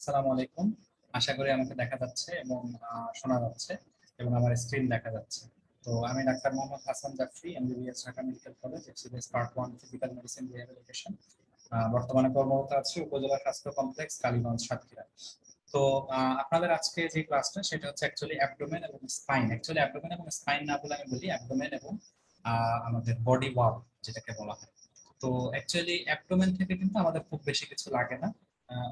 আসসালামু আলাইকুম। আশা করি আমাকে দেখা যাচ্ছে এবং শোনা যাচ্ছে এবং আমার স্ক্রিন দেখা যাচ্ছে। তো আমি doctor Mohammad Hasan Jafri, MBBS, Dhaka medical college, FCBS part 1 physical medicine rehabilitation. বর্তমানে কর্মরত আছি উপজেলা স্বাস্থ্য কমপ্লেক্স, কালীগঞ্জ, সাতক্ষীরা। তো আপনাদের আজকে যে ক্লাসটা সেটা হচ্ছে অ্যাকচুয়ালি অ্যাবডোমেন এবং স্পাইন। অ্যাকচুয়ালি অ্যাবডোমেন এবং স্পাইন না বলে আমি বলি অ্যাবডোমেন এবং আমাদের বডি ওয়াল যেটাকে বলা হয়। তো অ্যাকচুয়ালি অ্যাবডোমেন থেকে কিন্তু আমাদের খুব বেশি কিছু লাগে না।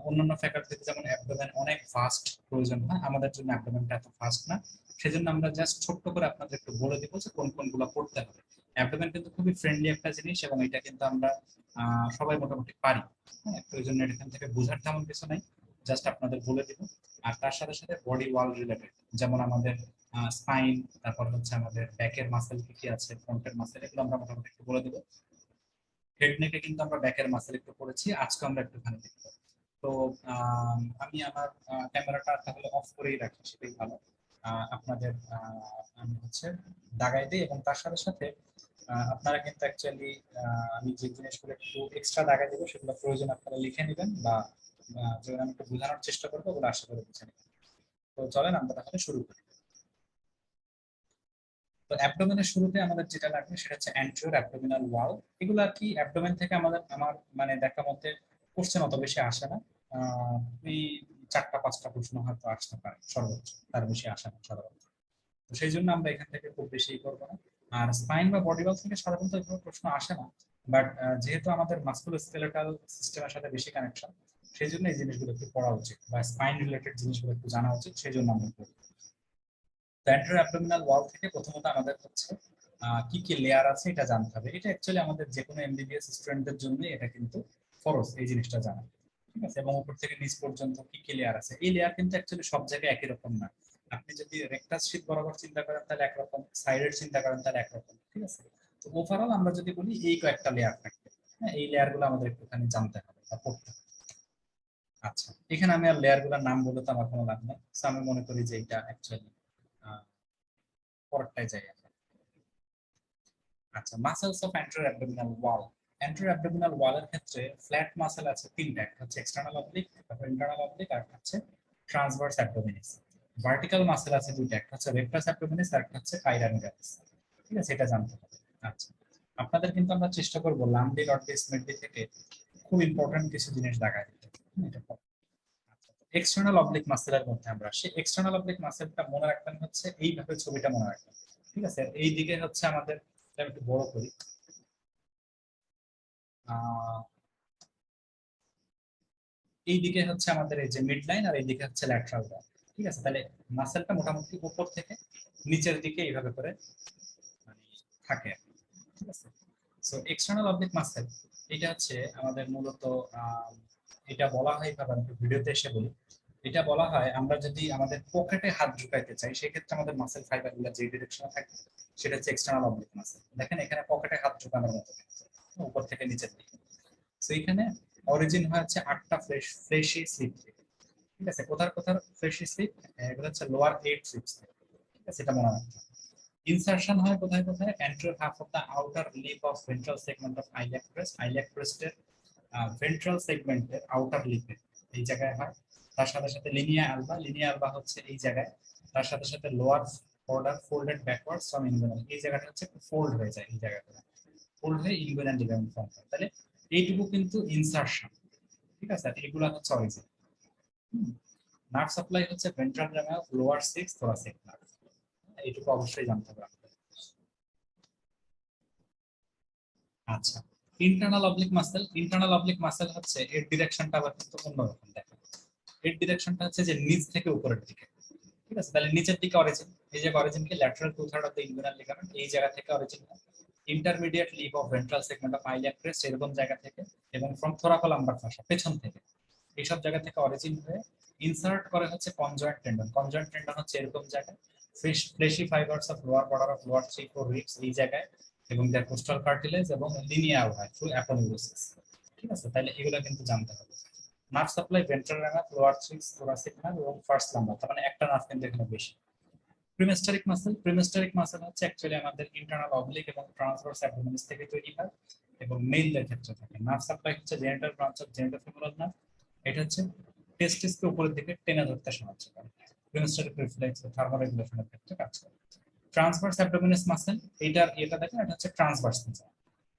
অন্যান্য ফ্যাকাল্টিতে যেমন অ্যাবডোমেন অনেক ফাস্ট প্রয়োজন হয়, আমাদের জন্য অ্যাবডোমেনটা এত ফাস্ট না। সেজন্য আমরা জাস্ট ছোট্ট করে আপনাদের একটু বলে দিব যে কোন কোনগুলো পড়তে হবে। অ্যাবডোমেন কিন্তু খুবই ফ্রেন্ডলি একটা জিনিস এবং এটা কিন্তু আমরা সবাই মোটামুটি পারি। হ্যাঁ, প্রয়োজনে এখান থেকে বোঝার তেমন কিছু নাই, জাস্ট আপনাদের বলে দিব। আর তার সাথে সাথে বডি ওয়াল রিলেটেড, যেমন আমাদের স্পাইন, তারপর হচ্ছে আমাদের ব্যাকের মাসেল কি কি আছে, ফ্রন্টের মাসেল, এগুলো আমরা মোটামুটি একটু বলে দিব। হেড নেকে কিন্তু আমরা ব্যাকের মাসেল একটু পড়েছি, আজকে আমরা একটুখানি দেখব। তো আমি আমার ক্যামেরাটা তাহলে অফ করেই রাখি, সেটাই ভালো। আপনাদের আমি হচ্ছে দাগাই দিই এবং তার সাথে সাথে আপনারা কিন্তু অ্যাকচুয়ালি আমি যে জিনিসগুলো একটু এক্সট্রা দাগাই দেবো সেগুলো প্রয়োজন আপনারা লিখে নেবেন বা যেগুলো আমি একটু বোঝানোর চেষ্টা করবো ওগুলো আশা করে বুঝে নেবেন। তো চলেন আমরা তাহলে শুরু করি। তো অ্যাবডোমেনের শুরুতে আমাদের যেটা লাগবে সেটা হচ্ছে অ্যান্টেরিয়র অ্যাবডোমিনাল ওয়াল। এগুলো আর কি অ্যাবডোমেন থেকে আমার মানে দেখার মধ্যে কোশ্চেন অত বেশি আসে না। ওই 4টা 5টা প্রশ্ন হয়তো আসতে পারে সর্বোচ্চ, তার বেশি আসে না সাধারণত। তো সেই জন্য আমরা এখান থেকে খুব বেশি করবো না। আর স্পাইন বা বডি ওয়াল থেকে সাধারণত এভাবে প্রশ্ন আসে না। বাট যেহেতু আমাদের মাস্কুলোস্কেলেটাল সিস্টেমের সাথে বেশি কানেকশন, সেই জন্য এই জিনিসগুলো একটু পড়া উচিত বা স্পাইন রিলেটেড জিনিসগুলো একটু জানা উচিত, সেই জন্য আমরা পড়বো। ভেন্ট্রাল অ্যাবডোমিনাল ওয়াল থেকে প্রথমত আমাদের হচ্ছে কি কি লেয়ার আছে এটা জানতে হবে। এটা অ্যাকচুয়ালি আমাদের যে কোনো এমবিবিএস স্টুডেন্টদের জন্য এটা কিন্তু ফরজ এই জিনিসটা জানা। ঠিক আছে, এবং উপর থেকে নিচ পর্যন্ত কি কি লেয়ার আছে, এই লেয়ার কিন্তু অ্যাকচুয়ালি সব জায়গায় একই রকম না। আপনি যদি রেক্টাস শীট বরাবর চিন্তা করেন তাহলে একরকম, সাইডের চিন্তা করেন তাহলে একরকম। ঠিক আছে, তো ওভারঅল আমরা যদি বলি এই কয়েকটা লেয়ার থাকবে। হ্যাঁ, এই লেয়ার গুলো আমাদের একটুখানি জানতে হবে বা পড়তে হবে। আচ্ছা, এখানে আমি আর লেয়ার গুলোর নাম বলে তো আমার কোনো লাভ নেই, তো আমি মনে করি যে এটা অ্যাকচুয়ালি পরেরটাই যাই আমরা। আচ্ছা, muscles of anterior abdominal wall. Anterior abdominal ওয়ালের ক্ষেত্রে ফ্ল্যাট মাসেল আছে তিনটা, একটা হচ্ছে এক্সটার্নাল অবলিক, তারপর ইন্টারনাল অবলিক, আর একটা হচ্ছে ট্রান্সভার্স অ্যাবডোমিনিস। ভার্টিক্যাল মাসেল আছে দুইটা, একটা হচ্ছে রেক্টাস অ্যাবডোমিনিস আর একটা হচ্ছে পাইরামিডালিস। ঠিক আছে, এটা জানতে হবে। আচ্ছা, আপনাদের কিন্তু আমরা চেষ্টা করবো লাম্বি রডডিস মেডি থেকে খুব ইম্পর্টেন্ট কিছু জিনিস দেখায় দিতে। এটা এক্সটার্নাল অবলিক মাসেলের মধ্যে আমরা আসি। এক্সটার্নাল অবলিক মাসেলটা মনে রাখবেন হচ্ছে এইভাবে, ছবিটা মনে রাখবেন। ঠিক আছে, এই দিকে হচ্ছে আমাদের, এটা আমি একটু বড় করি। আহ এই দিকে হচ্ছে আমাদের এই যে মিড লাইন আর এই দিকে হচ্ছে ল্যাটারাল ওয়াল। ঠিক আছে, তাহলে মাসেলটা মোটামুটি উপর থেকে নিচের দিকে এইভাবে করে মানে থাকে আর কি। ঠিক আছে, সো এক্সটার্নাল অবলিক মাসেল এটা হচ্ছে আমাদের মূলত আহ, এটা বলা হয় ভাবে আমি ভিডিওতে এসে বলি। এটা বলা হয় আমরা যদি আমাদের পকেটে হাত ঢুকাইতে চাই সেক্ষেত্রে আমাদের মাসেল ফাইবার গুলো যে ডিরেকশনে থাকে সেটা হচ্ছে এক্সটার্নাল অবলিক মাসেল। দেখেন এখানে পকেটে হাত ঢুকানোর মতো কিন্তু, উপর থেকে নিচের দিকে। তো এখানে অরিজিন হচ্ছে 8টা ফ্লেশি স্লিপ থেকে। ঠিক আছে, কোথার কোথার ফ্লেশি স্লিপ, এগুলো হচ্ছে লোয়ার 8 স্লিপস থেকে। ঠিক আছে, এটা মনে রাখতে হবে। ইনসারশন হয় কোথায় কোথায়, anterior half of the outer lip of ventral segment of iliac crest, iliac crest এর ভেন্ট্রাল সেগমেন্টের আউটার লিপে এই জায়গায় হয়। তার সাথে সাথে লিনিয়া আলবা, লিনিয়া আলবা হচ্ছে এই জায়গায়। তার সাথে সাথে lower border folded backwards from inguinal, এই জায়গাটা হচ্ছে ফোল্ড হয়ে যায়, এই জায়গাটা ফোল্ড হয়ে ইনগুইনাল লিগামেন্ট ফর্ম হয়। তাহলে এইটুকু কিন্তু ইনসারশন। ঠিক আছে, আর এগুলা হচ্ছে অরিজিন। নার্ভ সাপ্লাই হচ্ছে ventral rami of lower 6 thoracic nerve. এইটুকু অবশ্যই জানতে হবে আপনাদের। আচ্ছা, internal oblique muscle, internal oblique muscle হচ্ছে এর ডিরেকশনটা আবার কিন্তু অন্যরকম দেখেন। এর ডিরেকশনটা হচ্ছে যে নিচ থেকে উপরের দিকে। ঠিক আছে, তাহলে নিচের দিকে অরিজিন, এই যে অরিজিন কি lateral to third of the inguinal ligament, এই জায়গা থেকে অরিজিন হয়। Intermediate lip of ventral segment of iliac crest, এরকম জায়গা থেকে। এবং ফ্রম থোরাকোলাম্বার ফাসা, পেছন থেকে। এইসব জায়গা থেকে অরিজিন হয়ে ইনসার্ট করে হচ্ছে কনজয়েন্ট টেন্ডন। কনজয়েন্ট টেন্ডন হচ্ছে এরকম জায়গায়। Fleshy fibres of lower border of lower 3-4 ribs, এই জায়গায়। এবং দেয়ার কোস্টাল কার্টিলেজ এবং লিনিয়ার হয় থ্রু অ্যাপোনিউরোসিস। ঠিক আছে, তাহলে এগুলো কিন্তু জানতে হবে। নার্ভ সাপ্লাই ভেন্ট্রাল রানার, লোয়ার 6 thoracic নার্ভ এবং ফার্স্ট লাম্বার, তার মানে একটা নার্ভ কিন্তু এখানে বেশি। প্রিমেস্টারিক মাসেল, প্রিমেস্টারিক মাসেল হচ্ছে অ্যাকচুয়ালি আমাদের ইন্টারনাল অবলিক এবং ট্রান্সভার্স অ্যাবডোমিনিস থেকে তৈরি হয় এবং মেইলদের ক্ষেত্রে থাকে। নার্ভ সাপ্লাই হচ্ছে জেনিটাল ব্রাঞ্চ অফ জেনিটোফিমোরাল নার্ভ, এটা হচ্ছে টেস্টিসকে উপরের দিকে টেনে ধরতে সাহায্য করে। হেমিস্টেরিক রিফ্লেক্স ও থার্মোরেগুলেশনের ক্ষেত্রে কাজ করে। ট্রান্সভার্স অ্যাবডোমিনাস মাসল, এটা দেখেন, এটা হচ্ছে ট্রান্সভার্স মাসল।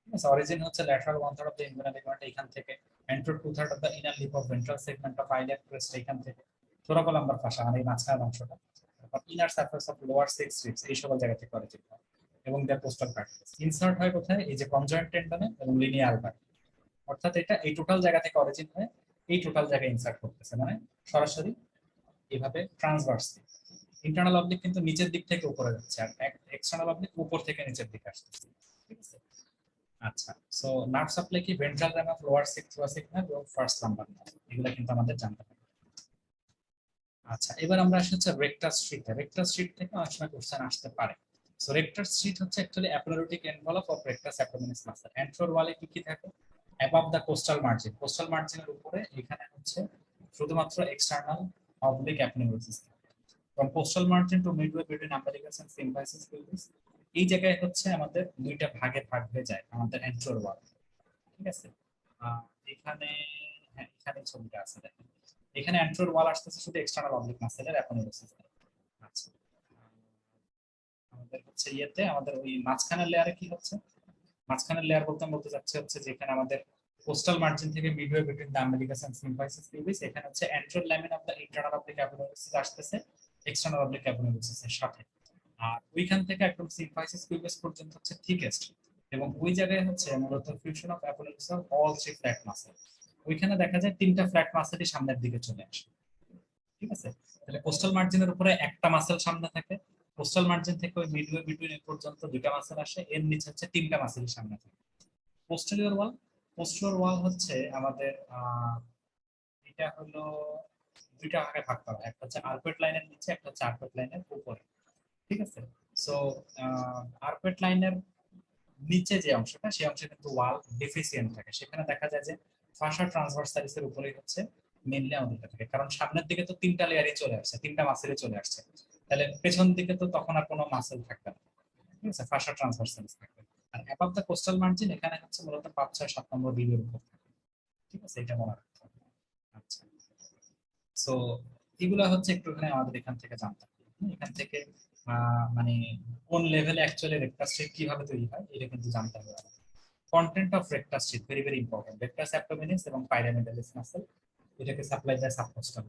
ঠিক আছে, অরিজিন হচ্ছে lateral 1/3 of the inguinal ligament এখান থেকে, antero 2/3 of the inner lip of ventral segment of iliac crest এখান থেকে, থোরাকোলাম্বার ফাসা মানে এই মাঝখানের অংশটা, তারপর inner surface of lower 6 ribs এই সকল জায়গা থেকে অরিজিন হয়, এবং দেয়ার পোস্টাল কার্টিলেজ ইনসার্ট হয় কোথায়, এই যে কনজয়েন্ট টেন্ডনে এবং লিনিয়ার আলবারে। অর্থাৎ এটা এই টোটাল জায়গা থেকে অরিজিন হয়, এই টোটাল জায়গায় ইনসার্ট করতেছে, মানে সরাসরি এভাবে ট্রান্সভার্স। ইন্টারনাল অবলিক কিন্তু নিচের দিক থেকে উপরে যাচ্ছে, আর এক্সটার্নাল অবলিক উপর থেকে নিচের দিকে আসতেছে। ঠিক আছে, আচ্ছা। সো নার্ভ সাপ্লাই কি ventral Ram of lower 6 thoracic nerve এবং ফার্স্ট লাম্বার নার্ভ, এগুলো কিন্তু আমাদের জানতে হবে। আচ্ছা, এবার আমরা আসি হচ্ছে রেক্টাস স্ট্রিটে। রেক্টাস স্ট্রিট থেকে অনেক সময় কোশ্চেন আসতে পারে। সো রেক্টাস স্ট্রিট হচ্ছে actually aponeurotic envelope of rectus abdominis muscle. Anterior ওয়ালে কি কি থাকে, above the costal margin, costal মার্জিনের উপরে এখানে হচ্ছে শুধুমাত্র external oblique aponeurosis. From costal margin to midway between umbilicus and symphysis pelvis, এই জায়গায় হচ্ছে আমাদের দুইটা ভাগে ভাগ হয়ে যায় আমাদের অ্যান্ট্রোর ওয়াল। ঠিক আছে, এখানে, হ্যাঁ এখানে ছবিটা আছে দেখেন, এখানে অ্যান্ট্রোর ওয়াল আসতেছে শুধু এক্সটার্নাল অবলিক মাসেলের অ্যাপনেউরোসিস। আচ্ছা, আমাদের হচ্ছে ইয়েতে আমাদের ওই মাঝখানের লেয়ারে কি হচ্ছে, মাঝখানের লেয়ার বলতে আমি বলতে চাচ্ছি হচ্ছে যেখানে আমাদের কোস্টাল মার্জিন থেকে midway between the umbilicus and symphysis pelvis, এখানে হচ্ছে anterior lamina of the internal oblique aponeurosis আসতেছে এক্সটার্নাল অবলিক অ্যাপনেউরোসিস এর সাথে, আর ওইখান থেকে একদম সিম্পাইসিস পিলভিস পর্যন্ত হচ্ছে থিকেস্ট, এবং ওই জায়গায় হচ্ছে মূলত fusion of aponeurosis of all three flat muscle. ওইখানে দেখা যায় তিনটা ফ্ল্যাট মাসলই সামনের দিকে চলে আসে। ঠিক আছে, তাহলে কোস্টাল মার্জিনের উপরে একটা মাসল সামনে থাকে, কোস্টাল মার্জিন থেকে ওই মিডওয়ে বিটুইন এ পর্যন্ত দুইটা মাসল আসে, এর নিচে হচ্ছে তিনটা মাসলই সামনে থাকে। পোস্টেরিয়র ওয়াল, পোস্টেরিয়র ওয়াল হচ্ছে আমাদের এটা হলো দুইটা ভাগে ভাগ করা, একটা হচ্ছে আরপেট লাইনের নিচে, একটা হচ্ছে আরপেট লাইনের উপরে। ঠিক আছে, সো আরপেট লাইনের নিচে যে অংশটা, সেই অংশে কিন্তু ওয়াল ডেফিসিয়েন্ট থাকে, সেখানে দেখা যায় যে ফাসা ট্রান্সভার্সালিসের উপরেই হচ্ছে মেইনলি আমাদের থাকে, কারণ সামনের দিকে তো তিনটা লেয়ারই চলে আসছে, তিনটা মাসেলই চলে আসছে, তাহলে পেছন দিকে তো তখন আর কোনো মাসেল থাকবে না। ঠিক আছে, ফাসা ট্রান্সভার্সালিস থাকবে। আর অ্যাবাভ দ্য কোস্টাল মার্জিন এখানে হচ্ছে মূলত 5, 6, 7 নম্বর বিলির উপর থাকে। ঠিক আছে, এটা মনে রাখতে হবে। আচ্ছা, সো এগুলা হচ্ছে একটুখানি আমাদের এখান থেকে জানতে হবে। এখান থেকে মানে কোন লেভেলে অ্যাকচুয়ালি রেক্টাস স্ট্রিপ কিভাবে তৈরি হয় এটা কিন্তু জানতে হবে। Content of rectus sheath very very important. Rectus abdominis এবং পাইরামিডালিস মাসল, এটাকে সাপ্লাই দেয় সাবকোস্টাল।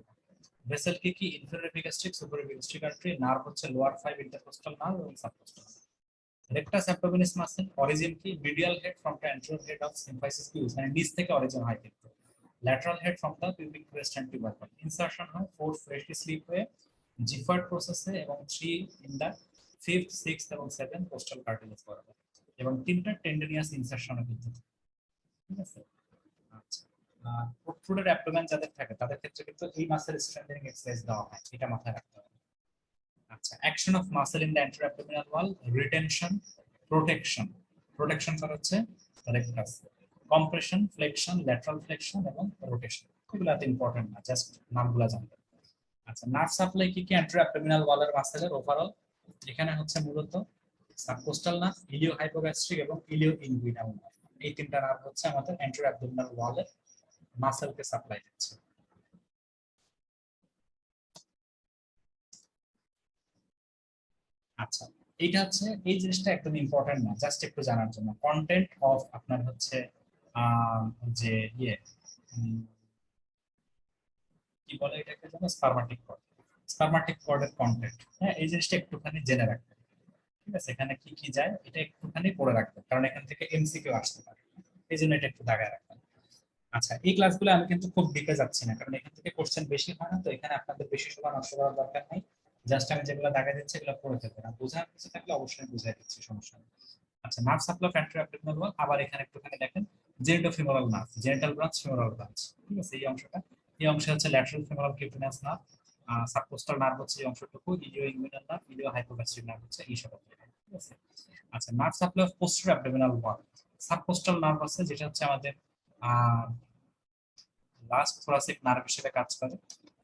ভেসেল কি কি, inferior epigastric, superior epigastric artery, nerve হচ্ছে লোয়ার 5 ইন্টারকোস্টাল নার্ভ এবং subcostal. Rectus abdominis muscle origin কি, medial head from the anterior head of symphysis pubis, মানে নিচ থেকে অরিজিন হয় কিন্তু। Lateral head from the pubic crest and tubercle, insertion হয় 4 freshly slip হয়ে জিফার্ড প্রসেসে, এবং 3 ইন দ্য 5th, 6th এবং 7th কোস্টাল কার্টিলেজ বরাবর, এবং তিনটা টেন্ডেনিয়াস ইনসারশনও কিন্তু। ঠিক আছে, আচ্ছা। প্রোট্রুডেড অ্যাবডোমেন যাদের থাকে তাদের ক্ষেত্রে কিন্তু এই মাসেল স্ট্রেংথেনিং এক্সারসাইজ দেওয়া হয়, এটা মাথায় রাখতে হবে। আচ্ছা, action of muscle in the anterior abdominal wall, retention, protection. Protection করা হচ্ছে rectus, compression, flexion, lateral flexion এবং রোটেশন। এগুলো এত ইম্পর্টেন্ট না, জাস্ট নামগুলো জানতে। আচ্ছা, নার্ভ সাপ্লাই কি কি অ্যান্টেরিয়র অ্যাবডোমিনাল ওয়ালের মাসেলের ওভারঅল, এখানে হচ্ছে মূলত সাবকোস্টাল নার্ভ, ইলিও হাইপোগ্যাস্ট্রিক এবং ইলিও ইনগুইনাল নার্ভ, এই তিনটা নার্ভ হচ্ছে আমাদের অ্যান্টেরিয়র অ্যাবডোমিনাল ওয়ালের মাসেলকে সাপ্লাই দিচ্ছে। আচ্ছা, এইটা হচ্ছে, এই জিনিসটা একদম ইম্পর্টেন্ট না, জাস্ট একটু জানার জন্য। কন্টেন্ট অফ আপনার হচ্ছে যে ইয়ে কি বলে এটাকে যেন, স্পারমাটিক কর্ড, স্পারমাটিক কর্ডের কন্টেন্ট, হ্যাঁ এই জিনিসটা একটুখানি জেনে রাখবেন। ঠিক আছে, এখানে কি কি যায় এটা একটুখানি পড়ে রাখবেন, কারণ এখান থেকে এমসিকিউ আসতে পারে, এই জন্য এটা একটু দাগায় রাখবেন। আচ্ছা, এই ক্লাসগুলো আমি কিন্তু খুব ডিপে যাচ্ছি না, কারণ এখান থেকে কোশ্চেন বেশি হয় না, তো এখানে আপনাদের বেশি সময় নষ্ট করার দরকার নেই। জাস্ট আমি যেগুলো দাগা দিচ্ছি এগুলো পড়ে ফেলবেন, আর বোঝার কিছু থাকলে অবশ্যই বুঝাই দিচ্ছি, সমস্যা নেই। আচ্ছা, nerve supply of anterior abdominal wall, আবার এখানে একটুখানি দেখেন genitofemoral nerve, genital branch, femoral branch. ঠিক আছে, এই অংশটা, এই অংশে হচ্ছে lateral femoral cutaneous nerve, subcostal nerve হচ্ছে এই অংশটুকু, ilioinguinal nerve, iliohypogastric nerve হচ্ছে এই সব। ঠিক আছে, আচ্ছা, nerve supply of posterior abdominal wall, subcostal nerve আছে যেটা হচ্ছে আমাদের লাস্ট থোরাসিক নার্ভ হিসেবে কাজ করে।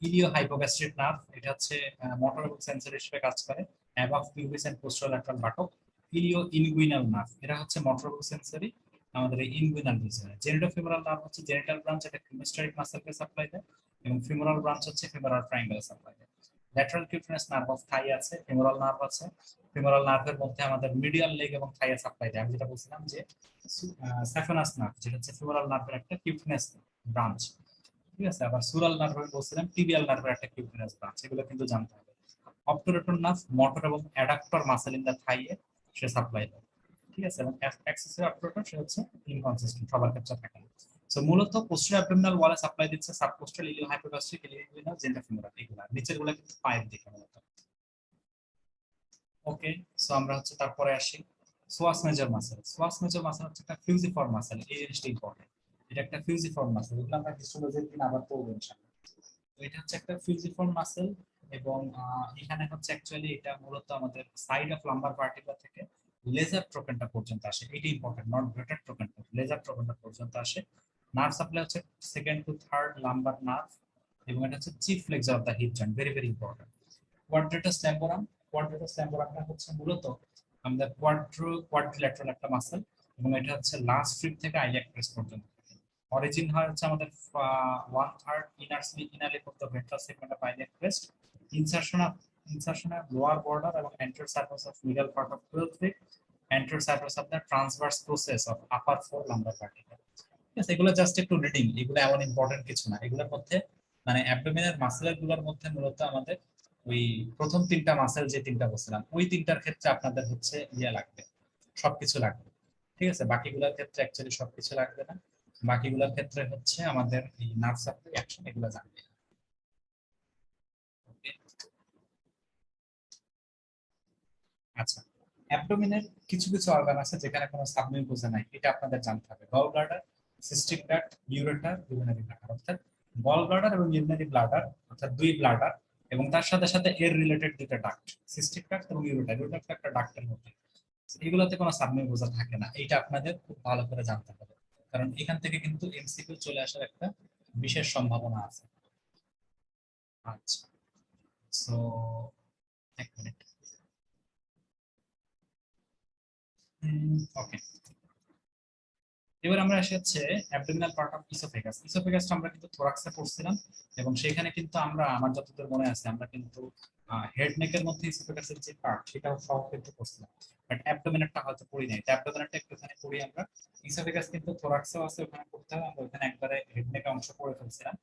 ইলিও হাইপোগ্যাস্ট্রিক নার্ভ, এটা হচ্ছে মোটর এবং সেন্সরি হিসেবে কাজ করে, above pubis and posterolateral buttock. Ilioinguinal nerve, এটা হচ্ছে মোটর এবং সেন্সরি আমাদের এই ইনগুইনাল রিজনে। জেনিটোফিমোরাল নার্ভ হচ্ছে জেনিটাল ব্রাঞ্চ, এটা হেমিস্টেরিক মাসেলকে সাপ্লাই দেয়। এবং ফিমোরাল ব্রাঞ্চ হচ্ছে ফিমোরাল ট্রায়াঙ্গেল সাপ্লাই দেয়। Lateral cutaneous nerve of thigh আছে, ফিমোরাল নার্ভ আছে, ফিমোরাল নার্ভের মধ্যে আমাদের মিডিয়াল লেগ এবং থাইয়ে সাপ্লাই দেয়। আমি যেটা বলছিলাম যে স্যাফোনাস নার্ভ যেটা হচ্ছে ফিমোরাল নার্ভের একটা কিউটেনাস ব্রাঞ্চ, ঠিক আছে। আবার সুরাল নার্ভ আমি বলছিলাম টিবিয়াল নার্ভের একটা কিউটেনাস ব্রাঞ্চ, এগুলো কিন্তু জানতে হবে। অবটুরেটর নার্ভ মোটর এবং অ্যাডাক্টর মাসেল ইন দা থাইয়ে সে সাপ্লাই দেয়, ঠিক আছে। এবং অ্যাক্সেসরি অবটুরেটর সে হচ্ছে ইনকনসিস্টেন্ট, সবার ক্ষেত্রে থাকে না। সো মূলত পোস্টেরিয়র অ্যাবডোমিনাল ওয়ালে সাপ্লাই দিচ্ছে সাবকোস্টাল ইলিও হাইপোগাস্ট্রিক ইলিওইনাল জেন্টা ফিমোরাল, এগুলা নিচের গুলো কিন্তু পায়ের দিকে মূলত। ওকে, সো আমরা হচ্ছে তারপরে আসি সোয়াস মেজর মাসেল। সোয়াস মেজর মাসেল হচ্ছে একটা ফিউজিফর্ম মাসেল, এই জিনিসটা ইম্পর্টেন্ট। এটা একটা ফিউজিফর্ম মাসেল, এগুলো আমরা হিস্টোলজির দিন আবার পড়বো ইনশাআল্লাহ। তো এটা হচ্ছে একটা ফিউজিফর্ম মাসেল এবং এখানে হচ্ছে অ্যাকচুয়ালি এটা মূলত আমাদের সাইড অফ লাম্বার ভার্টিব্রা থেকে লেজার ট্রোকেন্টা পর্যন্ত আসে। এটা important, not greater trochanter, lesser trochanter পর্যন্ত আসে। নার্ভ সাপ্লাই হচ্ছে second to third lumbar nerve এবং এটা হচ্ছে chief flexor of the hip joint, very very important. Quadratus lumborum, quadratus ল্যাম্বোরামটা হচ্ছে মূলত আমাদের কোয়াড্রিল্যাটারাল একটা মাসেল এবং এটা হচ্ছে লাস্ট রিব থেকে আইলিয়াক ক্রেস্ট পর্যন্ত। অরিজিন হয় হচ্ছে আমাদের 1/3 inner lip of the ventral segment of iliac crest, insertion of lower border এবং anterior surface of middle part of 12th rib, anterior surface of the transverse process of upper four lumbar vertebra। ঠিক আছে, এগুলো just একটু reading, এগুলো এমন important কিছু না। এগুলোর মধ্যে মানে অ্যাবডোমিনাল মাসেলের গুলোর মধ্যে মূলত আমাদের ওই প্রথম তিনটা মাসেল যে তিনটা বলছিলাম ওই তিনটার ক্ষেত্রে আপনাদের হচ্ছে ইয়ে লাগবে, সবকিছু লাগবে, ঠিক আছে। বাকিগুলোর ক্ষেত্রে অ্যাকচুয়ালি সবকিছু লাগবে না, বাকিগুলোর ক্ষেত্রে হচ্ছে আমাদের এই নার্ভ সাপ্লাই অ্যাকশন এগুলো জানবে। ওকে, আচ্ছা, অ্যাবডোমিনের কিছু কিছু অর্গান আছে যেখানে কোনো সাবমিউকোজা নাই, এটা আপনাদের জানতে হবে। Gall bladder, cystic duct, ureter, urinary bladder. অর্থাৎ গল ব্লাডার এবং ইউরিনারি ব্লাডার অর্থাৎ দুই ব্লাডার এবং তার সাথে সাথে এর রিলেটেড দুটো ডাক্ট, সিস্টিক ডাক্ট এবং ইউরেটার। ইউরেটার একটা ডাক্টের মধ্যে, এগুলোতে কোনো সাবমিউকোজা থাকে না, এটা আপনাদের খুব ভালো করে জানতে হবে, কারণ এখান থেকে কিন্তু এমসিকিউ চলে আসার একটা বিশেষ সম্ভাবনা আছে। আচ্ছা, সো এক মিনিট। ওকে, এবার আমরা আসি হচ্ছে অ্যাবডোমিনাল পার্ট অফ ইসোফেগাস। ইসোফেগাসটা আমরা কিন্তু থোরাক্সে পড়ছিলাম এবং সেখানে কিন্তু আমরা, আমার যতদূর মনে আছে, আমরা কিন্তু হেড নেকের মধ্যে ইসোফেগাসের যে পার্ট সেটাও সহ কিন্তু পড়ছিলাম, বাট অ্যাবডোমিনালটা হয়তো পড়ি নাই। অ্যাবডোমিনালটা একটুখানি পড়ি আমরা। ইসোফেগাস কিন্তু থোরাক্সেও আছে, ওখানে পড়তে হবে, আমরা ওখানে একবারে হেড নেকের অংশ পড়ে ফেলছিলাম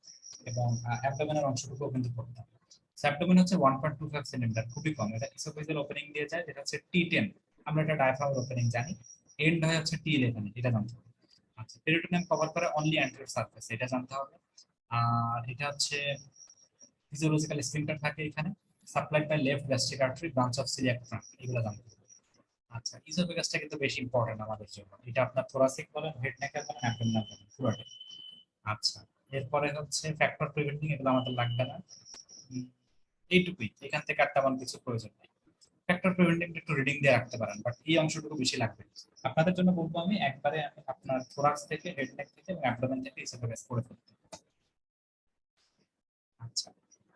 এবং অ্যাবডোমিনাল অংশটুকুও কিন্তু পড়তে হবে। অ্যাবডোমিন হচ্ছে 1.25 সেন্টিমিটার, খুবই কম। এটা ইসোফেজিয়াল ওপেনিং দিয়ে যায়, যেটা হচ্ছে T10, আমরা এটা ডায়াফ্রামের ওপেনিং জানি। এন্ড হয় হচ্ছে T11, এটা জানতে হবে। আচ্ছা, পেরিটোনিয়াম কভার করে অনলি অ্যান্টেরিয়র সারফেস, এটা জানতে হবে। আর এটা হচ্ছে ফিজিওলজিক্যাল স্ফিংক্টার থাকে এখানে, supplied by left gastric artery, branch of coeliac trunk, এগুলো জানতে হবে। আচ্ছা, ইসোফেগাসটা কিন্তু বেশি ইম্পর্টেন্ট আমাদের জন্য, এটা আপনার থোরাসিক বলেন, হেড নেক বলেন, অ্যাবডোমিনাল বলেন, পুরোটাই। আচ্ছা, এরপরে হচ্ছে ফ্যাক্টর প্রিভেন্টিং, এগুলো আমাদের লাগবে না। এইটুকুই, এখান থেকে আর তেমন কিছু প্রয়োজন নেই। ফ্যাক্টর প্রিভেন্টিং একটু রিডিং দিয়ে রাখতে পারেন, বাট এই অংশটুকু বেশি লাগবে। আপনাদের জন্য বলবো আমি একবারে আমি আপনার থোরাক্স থেকে, হেড নেক থেকে এবং অ্যাবডোমেন থেকে ইসোফেগাস করে ফেলতে। আচ্ছা,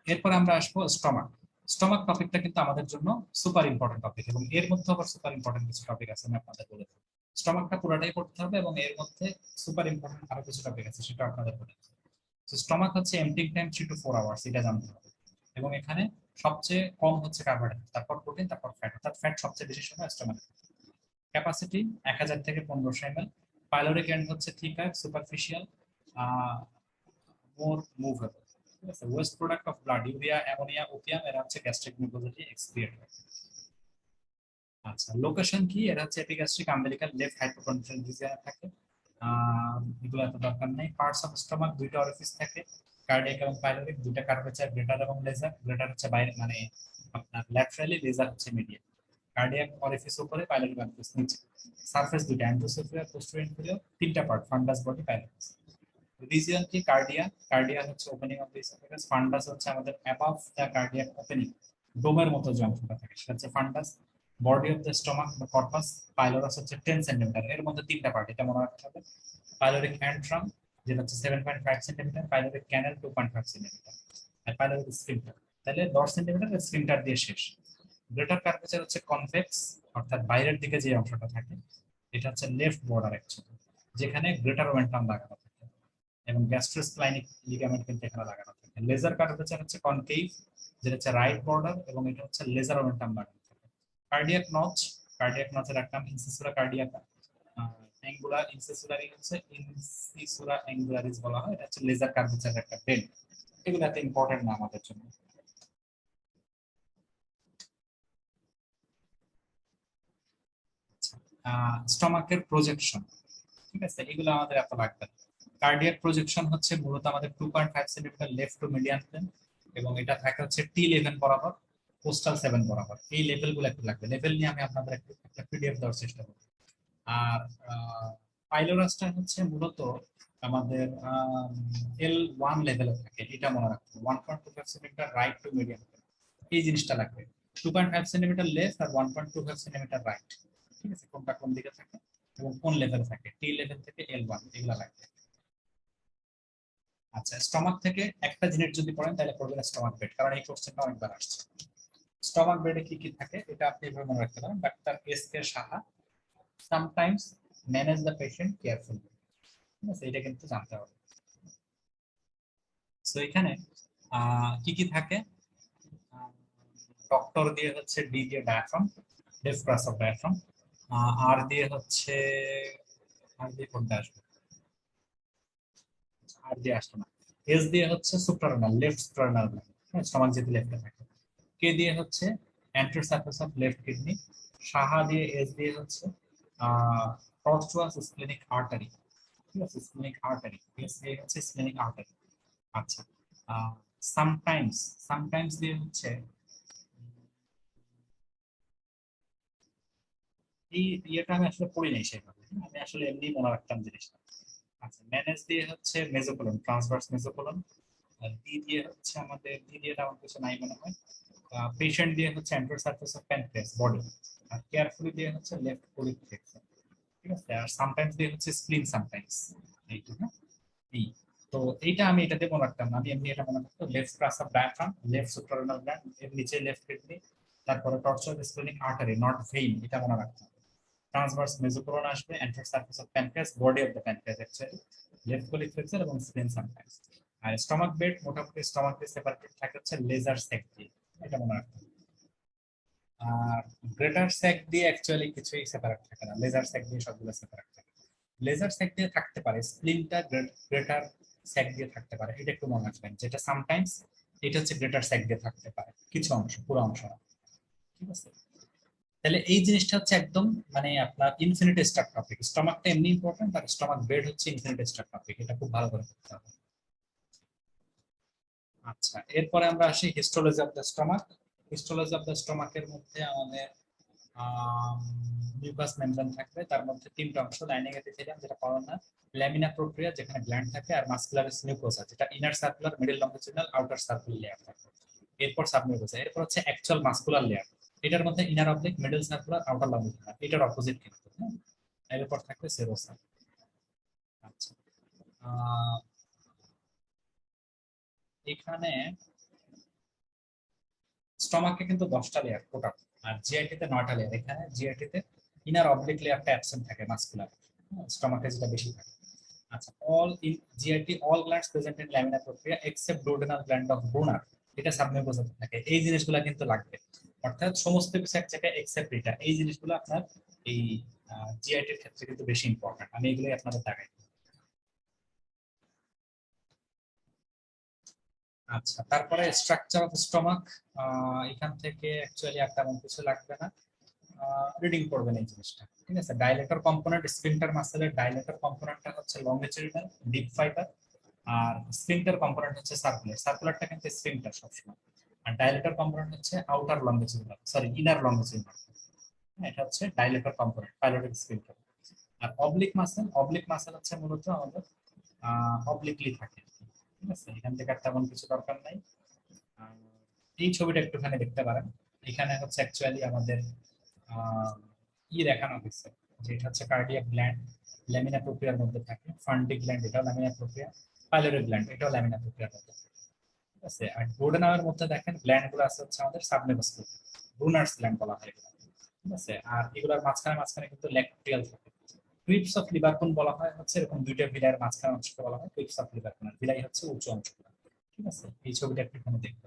এরপর আমরা আসবো স্টমাক। স্টমাক টপিকটা কিন্তু আমাদের জন্য সুপার ইম্পর্টেন্ট টপিক এবং এর মধ্যে আবার সুপার ইম্পর্টেন্ট কিছু টপিক আছে, আমি আপনাদের বলে দেবো। স্টমাকটা পুরোটাই পড়তে হবে এবং এর মধ্যে সুপার ইম্পর্টেন্ট আরো কিছু টপিক আছে, সেটা আপনাদের বলে দেবো। স্টমাক হচ্ছে এমপ্টিং টাইম 3 to 4 আওয়ার্স, এটা জানতে হবে। এবং এখানে সবচেয়ে কম হচ্ছে কার্বোহাইড্রেট, তারপর প্রোটিন, তারপর ফ্যাট, অর্থাৎ ফ্যাট সবচেয়ে বেশি সময় স্টমাকে। ক্যাপাসিটি 1000 থেকে 1500 ml। পাইলোরিক এন্ড হচ্ছে থিকার, সুপারফিশিয়াল, মোর মুভেবল, ঠিক আছে। Waste product of blood, urea, ammonia, opium, এরা হচ্ছে গ্যাস্ট্রিক মিউকোসিটি এক্সক্রিয়েট হয়। আচ্ছা, লোকেশন কি, এরা হচ্ছে এপিগ্যাস্ট্রিক আম্বিলিকাল লেফট হাইপোকন্ড্রিয়াল রিজিয়নে থাকে। এগুলো এত দরকার নেই। পার্টস অফ স্টমাক, দুইটা অরিফিস থাকে, কার্ডিয়াক এবং পাইলোরিক, দুইটা কার্ভেচার, গ্রেটার এবং লেজার। গ্রেটার হচ্ছে বাইরে মানে আপনার ল্যাটারালি, লেজার হচ্ছে মিডিয়াল। কার্ডিয়াক অরিফিস উপরে, পাইলোরিক অরিফিস নিচে। সারফেস দুইটা, অ্যান্টেরোসেফিয়ার, পোস্টেরিয়র ইনফেরিয়র, তিনটা পার্ট, ফান্ডাস, বডি, পাইলোরিস। রিজিয়ন কি, কার্ডিয়া। কার্ডিয়া হচ্ছে ওপেনিং অফ দ্য ইসোফেগাস। ফান্ডাস হচ্ছে আমাদের অ্যাবাভ দ্য কার্ডিয়াক ওপেনিং, ডোমের মতো যে অংশটা থাকে সেটা হচ্ছে ফান্ডাস। বডি অফ দ্য স্টমাক বা কর্পাস। পাইলোরাস হচ্ছে 10 সেন্টিমিটার, এর মধ্যে তিনটা পার্ট, এটা মনে রাখতে হবে। পাইলোরিক অ্যান্ট্রাম যেটা হচ্ছে 7.5 সেন্টিমিটার, পাইলোরিক ক্যানেল 2.5 সেন্টিমিটার, আর পাইলোরিক স্ফিংক্টার তাহলে 10 সেন্টিমিটার স্ফিংক্টার দিয়ে শেষ। গ্রেটার কার্ভেচার হচ্ছে কনভেক্স, অর্থাৎ বাইরের দিকে যে অংশটা থাকে, এটা হচ্ছে লেফট বর্ডার অ্যাকচুয়ালি, যেখানে গ্রেটার ওমেন্টাম লাগানো থাকে এবং গ্যাস্ট্রোস্প্লাইনিক লিগামেন্ট কিন্তু এখানে লাগানো থাকে। লেজার কার্ভেচার হচ্ছে কনকেভ, যেটা হচ্ছে রাইট বর্ডার, এবং এটা হচ্ছে লেজার ওমেন্টাম বাড়ানো থাকে। কার্ডিয়াক নচ, কার্ডিয়াক নচের একটা নাম ইনসিসুরা কার্ডিয়াকা, অ্যাঙ্গুলার ইনসিসুলারি হচ্ছে ইনসিসুরা অ্যাঙ্গুলারিস বলা হয়, এটা হচ্ছে লেজার কার্ভেচারের একটা বেল্ট। এগুলো এত ইম্পর্টেন্ট না আমাদের জন্য। স্টমাকের প্রজেকশন, ঠিক আছে, এগুলো আমাদের এত লাগবে না। কার্ডিয়াক প্রজেকশন হচ্ছে মূলত আমাদের 2.5 centimetre left to median plane, এবং এটা থাকে হচ্ছে T11 বরাবর, কোস্টাল 7 বরাবর। এই লেভেল গুলো একটু লাগবে, লেভেল নিয়ে আমি আপনাদের একটু একটা পিডিএফ দেওয়ার চেষ্টা করব। আর পাইলোরাসটা হচ্ছে মূলত আমাদের L1 লেভেলে থাকে, এটা মনে রাখতে হবে। 1.25 সেন্টিমিটার রাইট টু মিডিয়াম, এই জিনিসটা লাগবে। 2.5 সেন্টিমিটার লেফট আর 1.25 সেন্টিমিটার রাইট, ঠিক আছে, কোনটা কোন দিকে থাকে এবং কোন লেভেল থাকে, টি লেভেল থেকে L1, এগুলা লাগবে। আচ্ছা, স্টমাক থেকে একটা জিনিস যদি পড়েন তাহলে পড়বেন স্টমাক বেড, কারণ এই কোশ্চেনটা অনেকবার আসছে। স্টমাক বেডে কি কি থাকে এটা আপনি এভাবে মনে রাখতে পারেন: doctor S K Saha sometimes manage the patient carefully, ঠিক আছে, এটা কিন্তু জানতে হবে। তো এখানে কি কি থাকে, ডক্টর দিয়ে হচ্ছে ডি দিয়ে diaphragm, left crus of diaphragm, আর দিয়ে হচ্ছে, আর দিয়ে কোনটা আসবে, আর দিয়ে আসতো না, এস দিয়ে হচ্ছে সুপ্রারেনাল, লেফট সুপ্রারেনাল, স্টমাক যেতে লেফটে থাকে। কে দিয়ে হচ্ছে anterior surface of left kidney, Saha দিয়ে এস দিয়ে হচ্ছে টর্চুয়াস স্প্লেনিক আর্টারি, ঠিক আছে, স্প্লেনিক আর্টারি, এস দিয়ে হচ্ছে স্প্লেনিক আর্টারি। আচ্ছা, সামটাইমস, সামটাইমস দিয়ে হচ্ছে, এই ইয়েটা আমি আসলে পড়ি নাই সেভাবে, আমি আসলে এমনি মনে রাখতাম জিনিসটা। আচ্ছা, ম্যানেজ দিয়ে হচ্ছে মেজোকোলন, ট্রান্সভার্স মেজোকোলন। আর ডি দিয়ে হচ্ছে আমাদের, ডি দিয়ে আমার কিছু নাই মনে হয়। পেশেন্ট দিয়ে হচ্ছে anterior surface of pancreas body, আর কেয়ারফুলি দিয়ে হচ্ছে লেফট কোলিক ফ্লেক্সর, ঠিক আছে, আর সামটাইমস দিয়ে হচ্ছে স্প্লিন সামটাইমস, এইটা না, এই। তো এইটা আমি এটাতে মনে রাখতাম না, আমি এমনি এটা মনে রাখতো left crus of diaphragm, left suprarenal gland, এর নিচে লেফট কিডনি, তারপরে tortuous splenic artery, not vein, এটা মনে রাখতাম। ট্রান্সভার্স মেজোকোলন আসবে, anterior surface of pancreas, body of the pancreas actually, left colic flexure এবং স্প্লিন সামটাইমস। আর স্টমাক বেড মোটামুটি স্টমাক দিয়ে সেপারেটেড থাকে হচ্ছে লেজার স্যাক দিয়ে, এটা মনে রাখতে হবে। আর গ্রেটার স্যাক দিয়ে অ্যাকচুয়ালি কিছুই সেপারেট থাকে না, লেজার স্যাক দিয়ে সবগুলো সেপারেট থাকে। লেজার স্যাক দিয়ে থাকতে পারে, স্প্লিনটা গ্রেটার স্যাক দিয়ে থাকতে পারে, এটা একটু মনে রাখবেন, যেটা সামটাইমস এটা হচ্ছে গ্রেটার স্যাক দিয়ে থাকতে পারে, কিছু অংশ, পুরো অংশ না, ঠিক আছে। তাহলে এই জিনিসটা হচ্ছে একদম মানে আপনার ইনফিনিট স্টার টপিক, স্টমাকটা এমনি ইম্পর্টেন্ট, আর স্টমাক বেড হচ্ছে ইনফিনিট স্টার টপিক, এটা খুব ভালো করে করতে হবে। আচ্ছা, এরপরে আমরা আসি histology of the stomach. Histology of the স্টমাকের মধ্যে আমাদের মিউকাস মেমব্রেন থাকবে, তার মধ্যে তিনটা অংশ: লাইনিং এপিথেলিয়াম যেটা কলোনার, ল্যামিনা প্রোপ্রিয়া যেখানে গ্ল্যান্ড থাকে, আর মাসকুলারিস মিউকোসা যেটা inner circular, middle longitudinal, outer circular layer থাকে। এরপর সাবমিউকোসা, এরপর হচ্ছে অ্যাকচুয়াল মাসকুলার লেয়ার, এটার মধ্যে inner oblique, middle circular, outer longitudinal, এটার অপোজিট কিন্তু, হ্যাঁ? এরপর থাকবে সেরোসা। আচ্ছা, আহ, এখানে স্টমাকে কিন্তু 10টা লেয়ার টোটাল, আর জিআইটি তে 9টা লেয়ার। এখানে জিআইটি তে ইনার অবলিক লেয়ারটা অ্যাবসেন্ট থাকে, মাসকুলার, স্টমাকে যেটা বেশি থাকে। আচ্ছা, all in GIT all glands present in lamina propria except duodenal gland of Brunner, এটা সাবমিউকোসাতে থাকে। এই জিনিসগুলো কিন্তু লাগবে, অর্থাৎ সমস্ত কিছু এক জায়গায় এক্সেপ্ট এটা, এই জিনিসগুলো আপনার এই জিআইটি এর ক্ষেত্রে কিন্তু বেশি ইম্পর্টেন্ট, আমি এগুলোই আপনাদের দেখাই। আচ্ছা, তারপরে স্ট্রাকচার অফ স্টমাক, এখান থেকে অ্যাকচুয়ালি আর তেমন কিছু লাগবে না, রিডিং করবেন এই জিনিসটা, ঠিক আছে। ডাইলেটর কম্পোনেন্ট, স্ফিনক্টার মাসেলের ডাইলেটর কম্পোনেন্টটা হচ্ছে লংগিটিউডিনাল ডিপ ফাইবার, আর স্ফিনক্টার কম্পোনেন্ট হচ্ছে সার্কুলার, সার্কুলারটা কিন্তু স্ফিনক্টার সবসময়। আর ডাইলেটর কম্পোনেন্ট হচ্ছে outer longitudinal, sorry inner longitudinal, এটা হচ্ছে ডাইলেটর কম্পোনেন্ট, পাইলোটিক স্ফিনক্টার। আর অবলিক মাসেল, অবলিক মাসেল হচ্ছে মূলত আমাদের অবলিকলি থাকে, ঠিক আছে, এখান থেকে আর তেমন কিছু দরকার নাই। আহ, এই ছবিটা একটুখানি দেখতে পারেন, এখানে হচ্ছে অ্যাকচুয়ালি আমাদের আহ, দেখানো হয়েছে, যে এটা হচ্ছে কার্ডিয়াক গ্ল্যান্ড, ল্যামিনা প্রক্রিয়ার মধ্যে থাকে। ফান্ডি গ্ল্যান্ড, এটাও ল্যামিনা প্রক্রিয়া। পাইলোরিক গ্ল্যান্ড, এটাও ল্যামিনা প্রক্রিয়ার মধ্যে থাকে, ঠিক আছে। আর ডোডেনামের মধ্যে দেখেন গ্ল্যান্ড গুলো আছে হচ্ছে আমাদের সাবনেভাসকুলার, ব্রুনার্স গ্ল্যান্ড বলা হয় এগুলো, ঠিক আছে। আর এগুলোর মাঝখানে মাঝখানে কিন্তু ল্যাকটিয়াল থাকে। ক্রিপস অফ লিভারকুন বলা হয় হচ্ছে এরকম দুইটা ভিলার মাঝখানে অংশকে বলা হয় ক্রিপস অফ লিভারকুন, আর ভিলাই হচ্ছে উঁচু অংশগুলো। ঠিক আছে, এই ছবিটা একটুখানি দেখতে।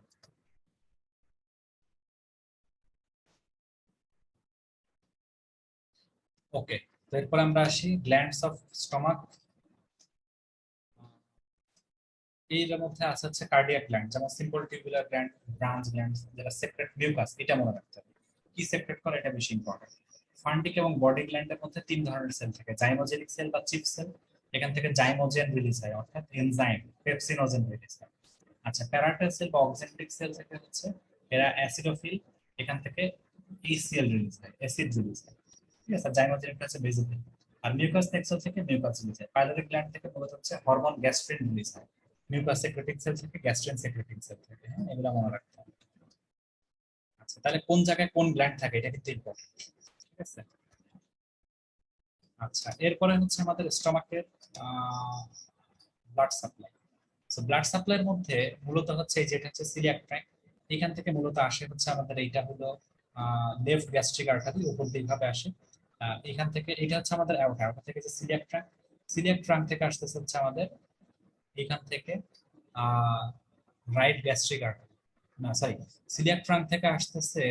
ওকে, তো এরপর আমরা আসি গ্ল্যান্ডস অফ স্টমাক। এর মধ্যে আছে হচ্ছে কার্ডিয়াক গ্ল্যান্ড, যেমন simple tubular gland, branch gland, যেটা সেক্রেট মিউকাস, এটা মনে রাখতে হবে। কি সেক্রেট করে এটা বেশি ইম্পর্টেন্ট। ফান্ডিক এবং বডি গ্ল্যান্ডের মধ্যে তিন ধরনের সেল থাকে, জাইমোজেনিক সেল বা চিপ সেল। এখান থেকে জাইমোজেন রিলিজ হয়, অর্থাৎ এনজাইম পেপসিনোজেন রিলিজ হয়। আচ্ছা, প্যারাটাল সেল বা অক্সেন্ট্রিক সেল থেকে হচ্ছে এরা অ্যাসিডোফিল, এখান থেকে ইসিএল রিলিজ হয়, অ্যাসিড রিলিজ হয়। ঠিক আছে, জাইমোজেনিক হচ্ছে বেসিফিল। আর মিউকাস টেক্সল থেকে মিউকাস রিলিজ হয়। পাইলোরিক গ্ল্যান্ড থেকে মূলত হচ্ছে হরমোন গ্যাস্ট্রিন রিলিজ হয়। মিউকাস সেক্রেটিং সেল থেকে গ্যাস্ট্রিন সেক্রেটিং সেল থেকে, হ্যাঁ, এগুলো মনে রাখতে হবে। আচ্ছা, তাহলে কোন জায়গায় কোন গ্ল্যান্ড থাকে এটা কিন্তু ইম্পর্টেন্ট। ঠিক আছে। আচ্ছা, এরপরে হচ্ছে আমাদের স্টমাকের ব্লাড সাপ্লাই। সো ব্লাড সাপ্লাইয়ের মধ্যে মূলত হচ্ছে এই যেটা হচ্ছে সিলিয়াক ট্র্যাক্ট, এখান থেকে মূলত আসে হচ্ছে আমাদের এইটা হলো লেফট গ্যাস্ট্রিক আর্টারি, উপর দিক ভাবে আসে। এখান থেকে এটা হচ্ছে আমাদের অ্যাওর্টা, অ্যাওর্টা থেকে যে সিলিয়াক ট্র্যাক্ট, সিলিয়াক ট্র্যাক্ট থেকে আসতেছে হচ্ছে আমাদের এখান থেকে রাইট গ্যাস্ট্রিক আর্টারি, না সরি, সিলিয়াক ট্র্যাক্ট থেকে আসতেছে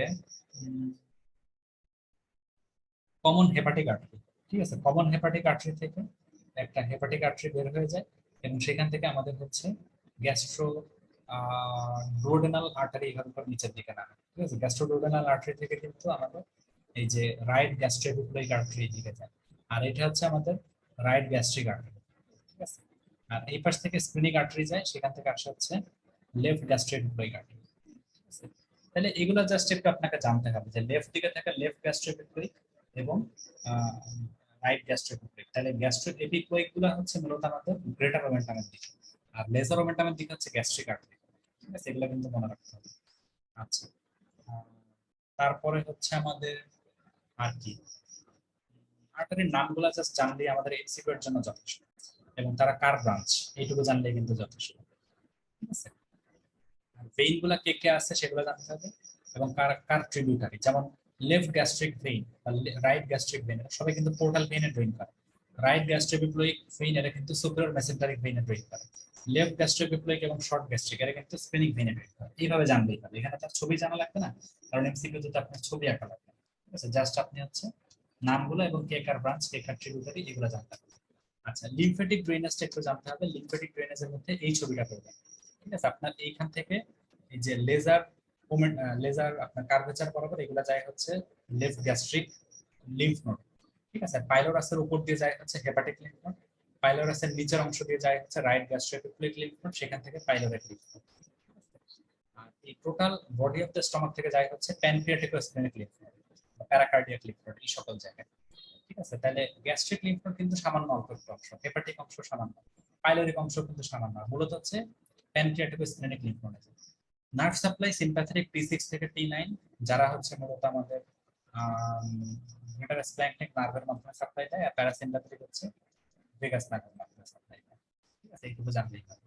কমন হেপাটিক আর্টারি। ঠিক আছে, কমন হেপাটিক আর্টারি থেকে একটা হেপাটিক আর্টারি বের হয়ে যায়, এবং সেখান থেকে আমাদের হচ্ছে গ্যাস্ট্রো ডুওডেনাল আর্টারি এখানে উপর নিচের দিকে নামে। ঠিক আছে, গ্যাস্ট্রো ডুওডেনাল আর্টারি থেকে কিন্তু আমাদের এই যে রাইট গ্যাস্ট্রোএপিকুলিক আর্টারি দিকে যায়। আর এটা হচ্ছে আমাদের রাইট গ্যাস্ট্রিক আর্টারি। ঠিক আছে, আর এই পাশ থেকে স্প্লিনিক আর্টারি যায়, সেখান থেকে আসে হচ্ছে লেফট গ্যাস্ট্রোএপিকুলিক আর্টারি। ঠিক আছে, তাহলে এগুলো জাস্ট একটু আপনাকে জানতে হবে যে লেফট দিকে থাকে লেফট গ্যাস্ট্রোএপিকুলিক এবং রাইট গ্যাস্ট্রোএপিকুলিক। তাহলে গ্যাস্ট্রোএপিকুলিক গুলো হচ্ছে মূলত আমাদের গ্রেটার ওমেন্টামের দিকে, আর লেজার ওমেন্টামের দিকে হচ্ছে গ্যাস্ট্রিক আর্টারি। ঠিক আছে, এগুলো কিন্তু মনে রাখতে হবে। আচ্ছা, আহ, তারপরে হচ্ছে আমাদের আর কি, আর্টারির নামগুলো জাস্ট জানলেই আমাদের এমসিকিউ এর জন্য যথেষ্ট, এবং তারা কার ব্রাঞ্চ এইটুকু জানলেই কিন্তু যথেষ্ট। ঠিক আছে, ভেইন গুলা কে কে আছে সেগুলো জানতে হবে, এবং কার কার ট্রিবিউটারি, যেমন লেফট গ্যাস্ট্রিক ভেইন বা রাইট গ্যাস্ট্রিক ভেইন, সবাই কিন্তু পোর্টাল ভেইনে ড্রেইন করে। রাইট গ্যাস্ট্রোএপিকুলিক ভেইন এরা কিন্তু সুপিরিয়র মেসেন্টারিক ভেইনে ড্রেইন করে। লেফট গ্যাস্ট্রোএপিকুলিক এবং শর্ট গ্যাস্ট্রিক এরা কিন্তু স্প্লেনিক ভেইনে ড্রেইন করে। এইভাবে জানলেই হবে, এখানে তার ছবি জানা লাগবে না, কারণ এমসিকিউ তে আপনার ছবি আঁকা লাগবে। ঠিক আছে, জাস্ট আপনি হচ্ছে নামগুলো এবং কে কার ব্রাঞ্চ কে কার ট্রিবিউটারি এগুলো জানতে হবে। আচ্ছা, লিম্ফেটিক ড্রেনেজটা একটু জানতে হবে। লিম্ফেটিক ড্রেনেজের মধ্যে এই ছবিটা করবেন। ঠিক আছে, আপনার এইখান থেকে এই যে লেজার লেজার আপনার কার্ভেচার বরাবর এগুলা যায় হচ্ছে লেফট গ্যাস্ট্রিক লিম্ফ নোড। ঠিক আছে, পাইলোরাসের উপর দিয়ে যায় হচ্ছে হেপাটিক লিম্ফ নোড, পাইলোরাসের নিচের অংশ দিয়ে যায় হচ্ছে রাইট গ্যাস্ট্রোএপিকুলিক লিম্ফ নোড, সেখান থেকে পাইলোরিক লিম্ফ নোড। আর এই total body of the stomach থেকে যায় হচ্ছে প্যানক্রিয়াটিক ও splenic lymph node, paracardiac lymph node, এই সকল জায়গায়। ঠিক আছে, তাহলে গ্যাস্ট্রিক লিম্ফ নোড কিন্তু সামান্য অল্প একটু অংশ, হেপাটিক অংশ সামান্য, পাইলোরিক অংশ কিন্তু সামান্য, মূলত হচ্ছে প্যানক্রিয়াটিক ও splenic lymph node. Nerve supply sympathetic T6 থেকে T9, যারা হচ্ছে মূলত আমাদের স্প্ল্যাঙ্কনিক নার্ভের মাধ্যমে সাপ্লাই দেয়, আর প্যারাসিম্প্যাথেটিক হচ্ছে ভেগাস নার্ভের মাধ্যমে সাপ্লাই দেয়। ঠিক আছে, এইটুকু জানলেই হবে।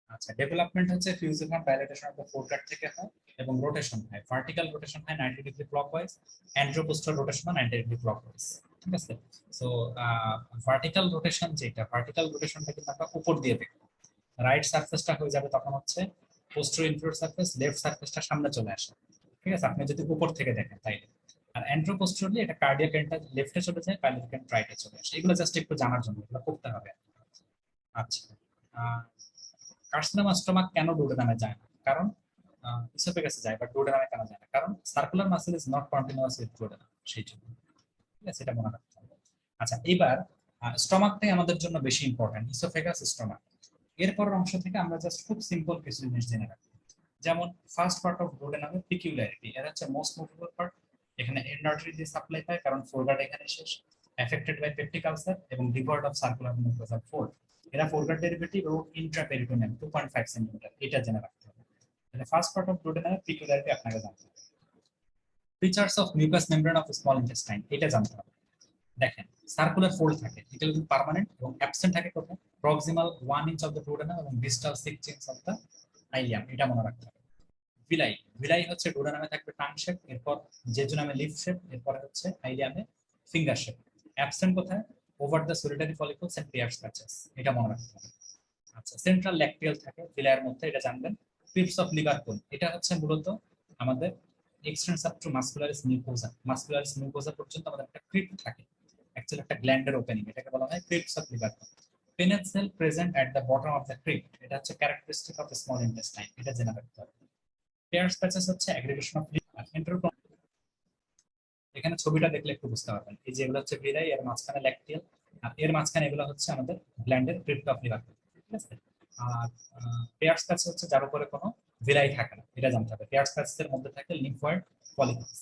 আচ্ছা, ডেভেলপমেন্ট হচ্ছে fusing on dilatation of the foregut থেকে হয়, এবং রোটেশন হয়, ভার্টিক্যাল রোটেশন হয় 90 ডিগ্রি ক্লকওয়াইজ, অ্যান্ট্রোপোস্টাল রোটেশন হয় 90 ডিগ্রি ক্লকওয়াইজ। ঠিক আছে, সো ভার্টিক্যাল রোটেশন যেটা, ভার্টিক্যাল রোটেশনটা কিন্তু আমরা উপর দিয়ে দেখবো, রাইট সারফেসটা হয়ে যাবে তখন হচ্ছে পোস্টেরিয়র ইনফিরিয়র সারফেস, লেফট সারফেসটা সামনে চলে আসে। ঠিক আছে, আপনি যদি উপর থেকে দেখেন তাইলে। আর অ্যান্ট্রোপোস্টেরিয়রলি এটা কার্ডিয়াক এন্ডটা লেফটে চলে যায়, পাইলোরিক এন্ড রাইটে চলে আসে। এগুলো জাস্ট একটু জানার জন্য, এগুলো করতে হবে। আচ্ছা, কার্সিনোমা স্টোমাক কেন ডুওডেনামে যায় না? কারণ ইসোফেগাসে যায়, বাট ডুওডেনামে কেন যায় না? কারণ circular muscle is not continuous with duodenum, সেই জন্য। ঠিক আছে, এটা মনে রাখতে হবে। আচ্ছা, এবার স্টমাকটাই আমাদের জন্য বেশি ইম্পর্টেন্ট, ইসোফেগাস স্টমাক। এরপরের অংশ থেকে আমরা জাস্ট খুব সিম্পল কিছু জিনিস জেনে রাখবো, যেমন ফার্স্ট পার্ট অফ ডুওডেনামের পিকিউলারিটি, এর হচ্ছে মোস্ট মুভেবল পার্ট। এখানে এন্ড আর্টারি দিয়ে সাপ্লাই পায়, কারণ ফোরগাট এখানে শেষ, এফেক্টেড বাই পেপটিক আলসার এবং ডিভয়েড অফ সার্কুলার মুকোসাল ফোল্ড। এরা ফোরগাট ডেরিভেটিভ এবং ইন্ট্রাপেরিটোনিয়াম 2.5 সেন্টিমিটার, এটা জেনে রাখতে হবে। তাহলে ফার্স্ট পার্ট অফ ডুওডেনামের পিকিউলারিটি আপনাকে জানতে হবে। Features of mucus membrane of small intestine, এটা জানতে হবে। দেখেন, সার্কুলার ফোল্ড থাকে, এগুলো কিন্তু পার্মানেন্ট, এবং অ্যাবসেন্ট থাকে কোথায়? Proximal 1 inch of the duodenum এবং distal 6 inch of the ileum, এটা মনে রাখতে হবে। ভিলাই, ভিলাই হচ্ছে ডুওডেনামে থাকবে টাং শেপ, এরপর জেজুনামে লিফ শেপ, এরপর হচ্ছে আইলিয়ামে ফিঙ্গার শেপ। অ্যাবসেন্ট কোথায়? Over the solitary follicles and Peyer's patches, এটা মনে রাখতে হবে। আচ্ছা, সেন্ট্রাল ল্যাকটিয়াল থাকে ভিলায়ের মধ্যে, এটা জানবেন। ক্রিপস অফ লিভারপুল, এটা হচ্ছে মূলত আমাদের এক্সটেন্স আপ টু মাসকুলারিস মিউকোজা, মাসকুলারিস মিউকোজা পর্যন্ত আমাদের একটা ক্রিপ্ট থাকে, অ্যাকচুয়ালি একটা গ্ল্যান্ডের ওপেনিং, এটাকে বলা হয় crypts of Lieberkuhn. Paneth cell present at the bottom of the crypt, এটা হচ্ছে ক্যারেক্টারিস্টিক অফ স্মল ইন্টেস্টাইন, এটা জেনে রাখতে হবে। পেয়ার্স প্যাচেস হচ্ছে অ্যাগ্রিগেশন অফ লিভার। এখানে ছবিটা দেখলে একটু বুঝতে পারবেন, এই যে এগুলো হচ্ছে ভিলাই, এর মাঝখানে ল্যাকটিয়াল, আর এর মাঝখানে এগুলো হচ্ছে আমাদের গ্ল্যান্ডের ক্রিপ্ট অফ লিভার, ঠিক আছে। আর পেয়ার্স প্যাচ হচ্ছে যার উপরে কোনো ভিলাই থাকে না, এটা জানতে হবে। পেয়ার্স প্যাচের মধ্যে থাকে লিম্ফয়েড ফলিকলস।